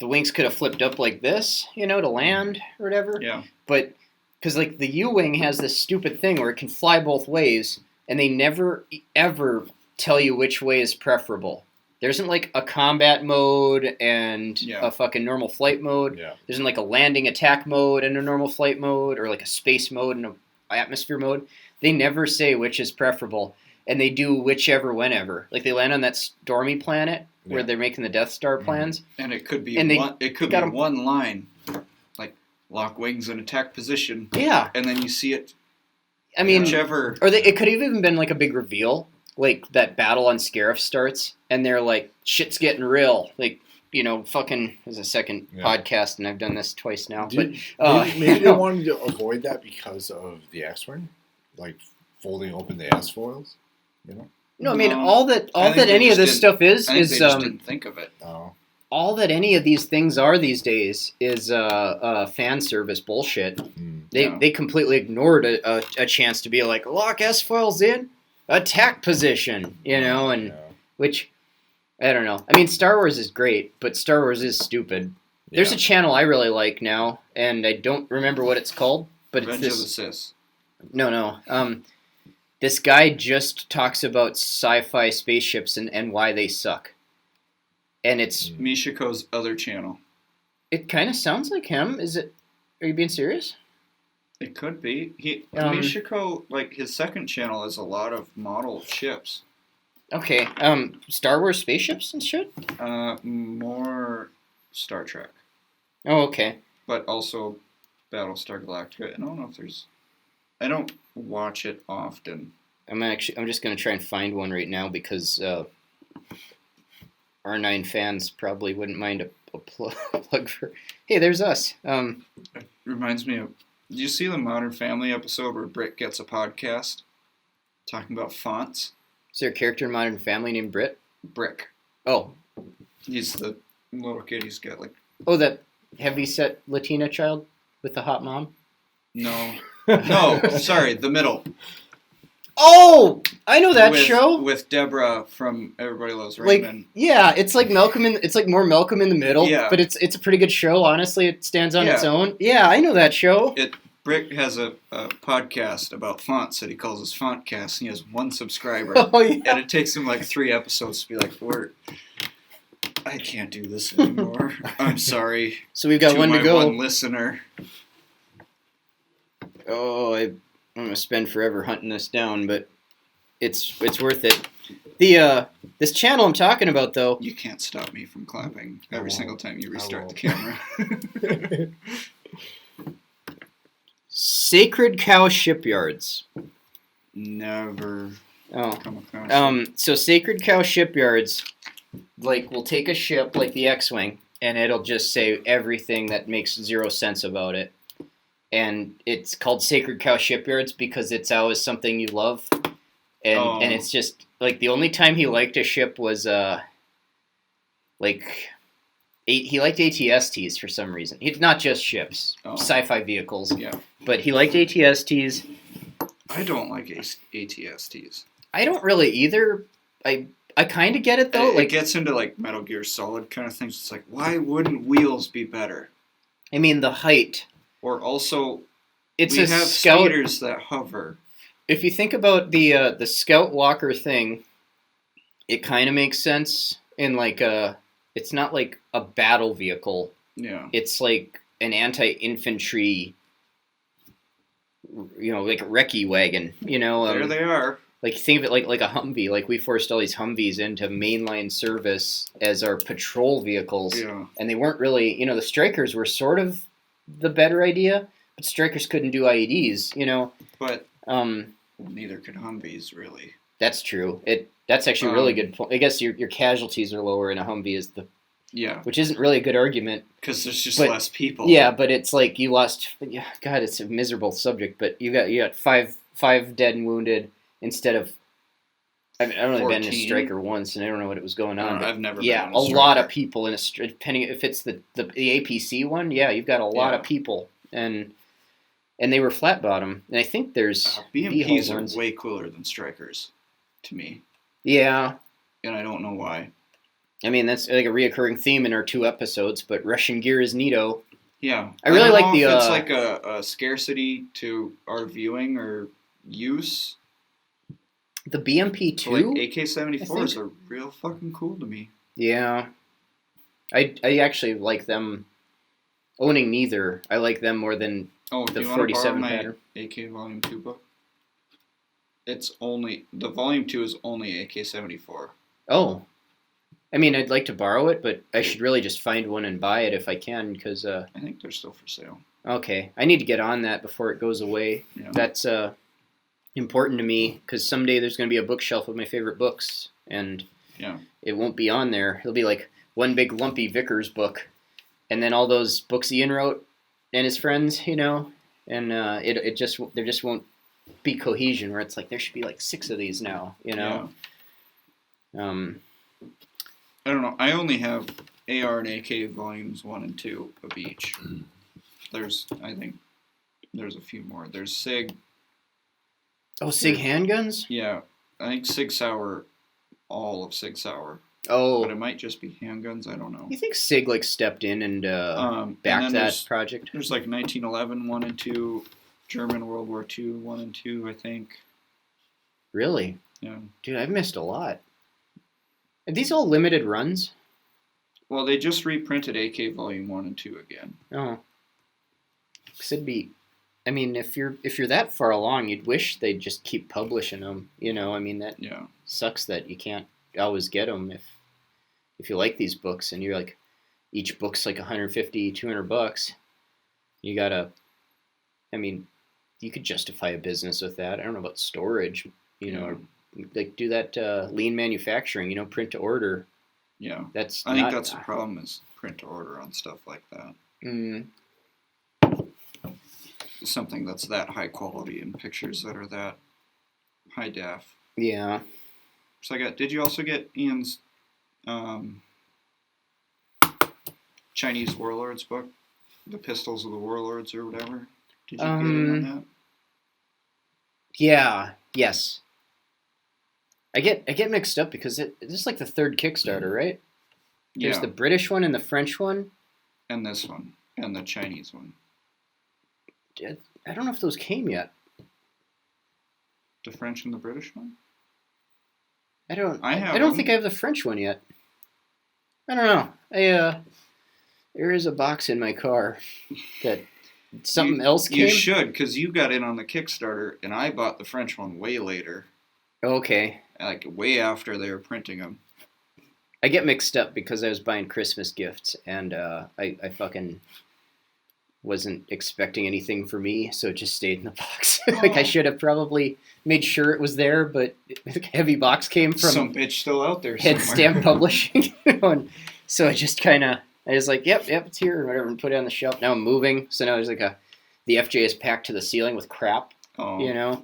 the wings could have flipped up like this, you know, to land or whatever.
Yeah.
But because like the U-wing has this stupid thing where it can fly both ways, and they never ever tell you which way is preferable. There isn't like a combat mode and
Yeah.
a fucking normal flight mode.
yeah,
There isn't like a landing attack mode and a normal flight mode, or like a space mode and a atmosphere mode. They never say which is preferable, and they do whichever whenever. Like they land on that stormy planet where
Yeah.
they're making the Death Star plans.
And it could be
And they
one. It could be
got 'em-
one line, like lock wings in attack position,
Yeah,
and then you see it.
I mean,
Whichever.
or it could have even been like a big reveal, like that battle on Scarif starts, and they're like, shit's getting real. Like, fucking, there's a second podcast, and I've done this twice now.
Maybe
but
they wanted to avoid that because of the X-Wing, like folding open the S-foils,
No, I mean,
No,
all that
I think they
any of
just
this
didn't-
stuff is
I think they just
is
didn't think of it.
No.
all that any of these things are these days is fan service bullshit. They completely ignored a chance to be like, lock S-foils in, attack position, and which, I don't know. I mean, Star Wars is great, but Star Wars is stupid. There's a channel I really like now, and I don't remember what it's called, but
Revenge
it's
of the
this.
Sith.
No. This guy just talks about sci-fi spaceships and why they suck. And it's
Mishiko's other channel.
it kind of sounds like him. Is it? Are you being serious?
It could be.
Um,
Like his second channel is a lot of model ships.
Okay. Star Wars spaceships and shit.
More Star Trek,
Oh, okay.
but also Battlestar Galactica. I don't know if there's. I don't watch it often.
I'm just gonna try and find one right now because R9 fans probably wouldn't mind a plug for. Hey, there's us.
Reminds me of. Did you see the Modern Family episode where Britt gets a podcast talking about fonts?
Is there a character in Modern Family named Britt?
Brick.
Oh,
He's the little kid. He's got like
that heavy-set Latina child with the hot mom.
no. Sorry, the middle.
Oh, I know that
with,
show.
with Deborah from Everybody Loves
Like,
Raymond.
yeah, it's like it's like more Malcolm in the Middle.
Yeah.
But it's a pretty good show. Honestly, it stands on its
Yeah.
own. Yeah, I know that show.
Brick has a podcast about fonts that he calls his Fontcast, and he has one subscriber.
Oh yeah.
And it takes him like 3 episodes to be like, I can't do this anymore. I'm sorry.
So we've got one to go.
One listener.
Oh, I'm gonna spend forever hunting this down, but it's worth it. This channel I'm talking about though.
You can't stop me from clapping
I
every
won't.
single time you restart
won't.
the camera.
Sacred Cow Shipyards.
Never
Oh.
come across it.
So Sacred Cow Shipyards, like, will take a ship like the X-Wing, and it'll just say everything that makes zero sense about it. And it's called Sacred Cow Shipyards because it's always something you love. And it's just, like, the only time he liked a ship was, he liked ATSTs for some reason. Not just ships, sci-fi vehicles.
Yeah.
But he liked ATSTs.
I don't like ATSTs.
I don't really either. I kind of get it, though.
It gets into, like, Metal Gear Solid kind of things. It's like, why wouldn't wheels be better?
I mean, the height.
Or also,
We
have
scout.
speeders that hover.
If you think about the Scout Walker thing, it kind of makes sense in like it's not like a battle vehicle.
Yeah.
It's like an anti-infantry, like a recce wagon.
There they are.
Like think of it like a Humvee. Like we forced all these Humvees into mainline service as our patrol vehicles,
Yeah.
and they weren't really. The Strikers were sort of the better idea, but Strikers couldn't do IEDs.
But
Um,
neither could Humvees, really.
That's true. That's actually a really good point. I guess your casualties are lower in a Humvee
Yeah.
which isn't really a good argument.
Because there's just
But-
less people.
Yeah, but it's like you lost. God, it's a miserable subject. But you got five dead and wounded instead of. I've only been in a
14?
Striker once, and I don't know what it was going on. but
I've never
yeah,
been on
a
a
lot
Striker.
of people in a depending if it's the APC one. Yeah, you've got a lot
Yeah.
of people, and they were flat bottom. And I think there's
BMPs
ones.
are way cooler than Strikers, to me.
Yeah.
And I don't know why.
I mean, that's like a reoccurring theme in our 2 episodes, but Russian gear is neato.
Yeah.
I really
don't
like
know
the,
if it's
uh,
like a scarcity to our viewing or use.
The BMP2?
So like AK-74s
I
are real fucking cool to me.
Yeah. I actually like them owning neither. I like them more than
Oh,
the
do you want to borrow
47
my
pattern.
AK Volume 2 book? The Volume 2 is only AK-74.
Oh. I mean, I'd like to borrow it, but I should really just find one and buy it if I can, because,
I think they're still for sale.
Okay, I need to get on that before it goes away.
Yeah.
That's important to me because someday there's going to be a bookshelf of my favorite books, and
Yeah.
it won't be on there. It'll be like one big lumpy Vickers book, and then all those books Ian wrote and his friends, and it just there just won't be cohesion where it's like there should be like 6 of these now,
Yeah. I don't know. I only have AR and AK volumes 1 and 2 of each. I think there's a few more. There's SIG.
Oh, SIG handguns?
Yeah, I think Sig Sauer, all of Sig Sauer.
Oh,
But it might just be handguns. I don't know.
you think SIG like stepped in and
And
backed
then
that project?
There's like 1911 1 and 2, German World War II 1 and 2, I think.
Really?
Yeah.
Dude, I've missed a lot. Are these all limited runs?
Well, they just reprinted AK Volume 1 and 2 again.
Oh. 'Cause it'd be, I mean, if you're that far along, you'd wish they'd just keep publishing them. I mean, that
Yeah.
sucks that you can't always get them if you like these books and you're like, each book's like 150, $200. You gotta, I mean, you could justify a business with that. I don't know about storage, or like do that lean manufacturing, print to order.
Yeah.
That's
I think
not,
that's the problem is print to order on stuff like that.
Mm,
Something that's that high quality and pictures that are that high def.
yeah.
So did you also get Ian's Chinese Warlords book? The Pistols of the Warlords or whatever? Did you get in on that?
Yeah. Yes. I get mixed up because this is like the third Kickstarter, right? There's
Yeah.
the British one and the French one.
And this one. And the Chinese one.
I don't know if those came yet.
The French and the British one?
I don't
have
don't
them.
think I have the French one yet. I don't know. There is a box in my car that something else came.
You should, because you got in on the Kickstarter, and I bought the French one way later.
Okay.
Like, way after they were printing them.
I get mixed up because I was buying Christmas gifts, and I fucking wasn't expecting anything for me, so it just stayed in the box. Like I should have probably made sure it was there, but a heavy box came from
Some bitch still out there
Head
somewhere.
Stamp Publishing, and so I was like, yep, it's here, or whatever, and put it on the shelf. Now I'm moving, so now there's like the FJ is packed to the ceiling with crap,
Oh.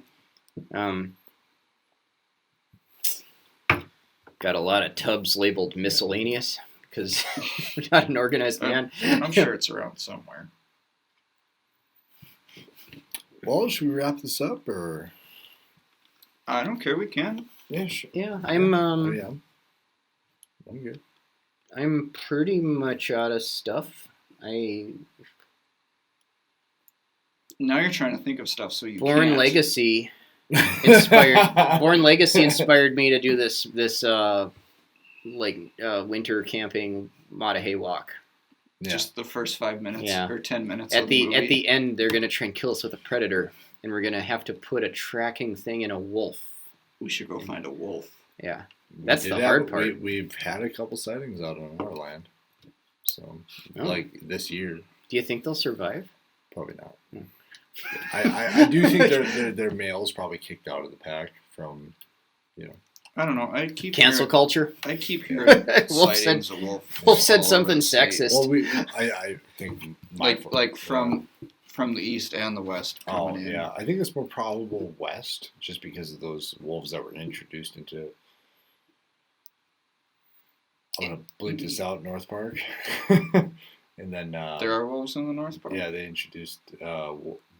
Got a lot of tubs labeled miscellaneous because I'm not an organized man.
I'm sure it's around somewhere.
Well, should we wrap this up or?
I don't care, we can.
Yeah, sure.
Yeah, I'm
I'm good.
I'm pretty much out of stuff.
Now you're trying to think of stuff so you
Born
can't.
Legacy inspired me to do this winter camping Maatahe walk.
Yeah.
Just the first 5 minutes
Yeah.
or 10 minutes
At
of the movie.
at the end, they're gonna try and kill us with a predator, and we're gonna have to put a tracking thing in a wolf.
We should go find a wolf.
Yeah,
We
that's
did
the
have-
hard part.
We've had a couple sightings out on our land, so
Oh.
like this year,
Do you think they'll survive?
probably not.
Hmm.
I do think their males probably kicked out of the pack from,
I don't know. I keep
Cancel
hearing,
culture.
I keep hearing
Wolf
sightings of wolf.
Wolf said
all over
something
the state.
sexist.
Well, I think
Like from the east and the west.
Oh
coming in.
yeah, I think it's more probable west, just because of those wolves that were introduced into. I'm gonna bleep this out, North Park, and then
There are wolves in the North Park.
yeah, they introduced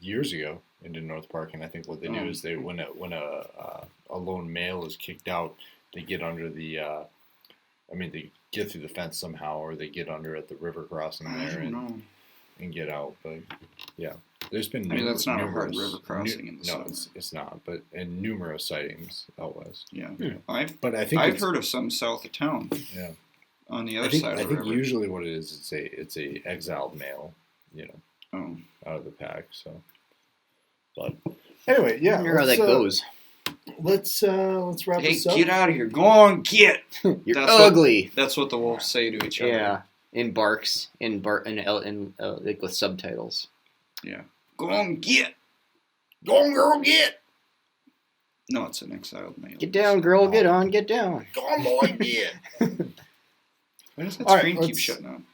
years ago into North Park, and I think what they do is they when a lone male is kicked out, they get under the. They get through the fence somehow, or they get under at the river crossing
I
there
don't know.
and get out. But yeah, there's been.
I mean, that's not a hard
numerous-
river crossing in the
No,
summer.
it's not. But and numerous sightings out west.
Yeah,
Hmm.
But I think
I've
it's-
heard of some south of town.
Yeah.
On the
I
other
think
side
I
of the
think
river.
usually what it is, it's a exiled male,
Oh.
out of the pack. So, but anyway, yeah.
I wonder how that goes.
Let's wrap
Hey,
this up.
get out of here! Go on, get!
You're
That's what-
ugly.
That's what the wolves say to each other.
Yeah, in barks, like with subtitles.
Go on, get.
Go on, girl, get.
No, it's an exiled male.
Get down, girl. Get on. Get down.
Go on, boy, get.
Why does that
All right,
screen keep
let's-
shutting on?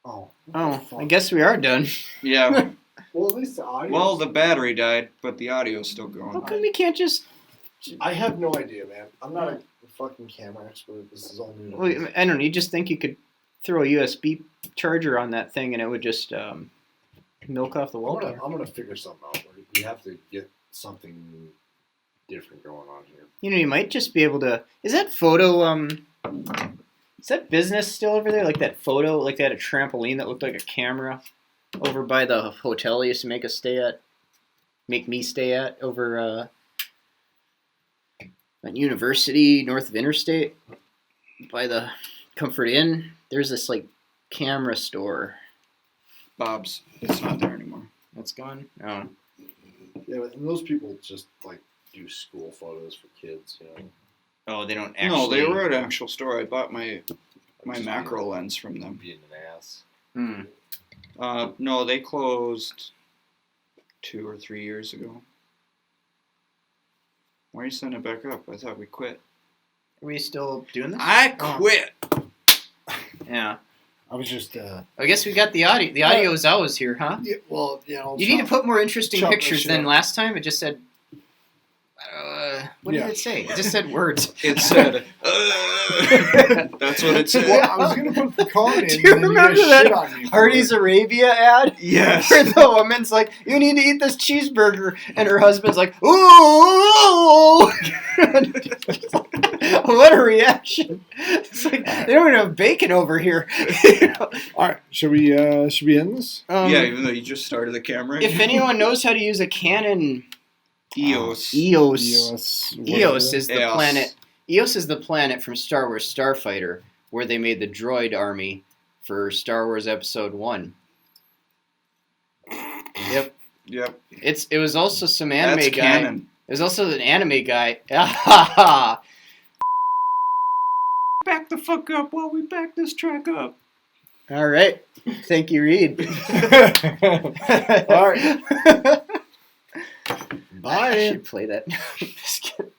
Oh.
Oh, I guess we are done.
Yeah.
Well, at least the audio.
Well, the battery died, but the audio's still
How
going.
come we can't just?
I have no idea, man. I'm not a fucking camera expert. This is all new. to
Well,
me.
I don't know. You just think you could throw a USB charger on that thing and it would just milk off the wall?
I'm gonna figure something out. We have to get something different going on here.
You know, you might just be able to. Is that photo? Is that business still over there? Like that photo, like they had a trampoline that looked like a camera over by the hotel I used to make me stay at over at University north of Interstate by the Comfort Inn. There's this like camera store.
Bob's. It's not there anymore.
That's gone. Oh.
Yeah, and those people just like do school photos for kids, you know.
Oh, they don't actually.
No, they were at an actual store. I bought my macro lens from them.
Being an ass.
Hmm.
No, they closed 2 or 3 years ago. Why are you setting it back up? I thought we quit.
Are we still doing this?
I quit.
Yeah.
I was just.
I guess we got the audio. The audio is always here, huh?
Yeah, well, you know.
You need to put more interesting
chop that
pictures
shit
than
up.
last time. It just said. What
Yeah.
did it say? It just said words.
It said. That's what it said.
Well, I was gonna put pecan in.
Do you
and then
remember
guys
that
shit on me for
Hardy's
it.
Arabia ad?
Yes.
Where the woman's like, "You need to eat this cheeseburger," and her husband's like, "Ooh!" What a reaction! It's like they don't even have bacon over here.
All right, should we end this?
Yeah, even though you just started the camera.
If anyone knows how to use a Canon
EOS.
EOS is the
EOS.
planet. EOS is the planet from Star Wars Starfighter, where they made the droid army for Star Wars Episode 1. Yep.
Yep.
It was also some anime
That's
guy.
canon.
It was also an anime guy.
Back the fuck up while we back this track up.
All right. Thank you, Reed.
All right.
I
Bye.
should play that. Just kidding.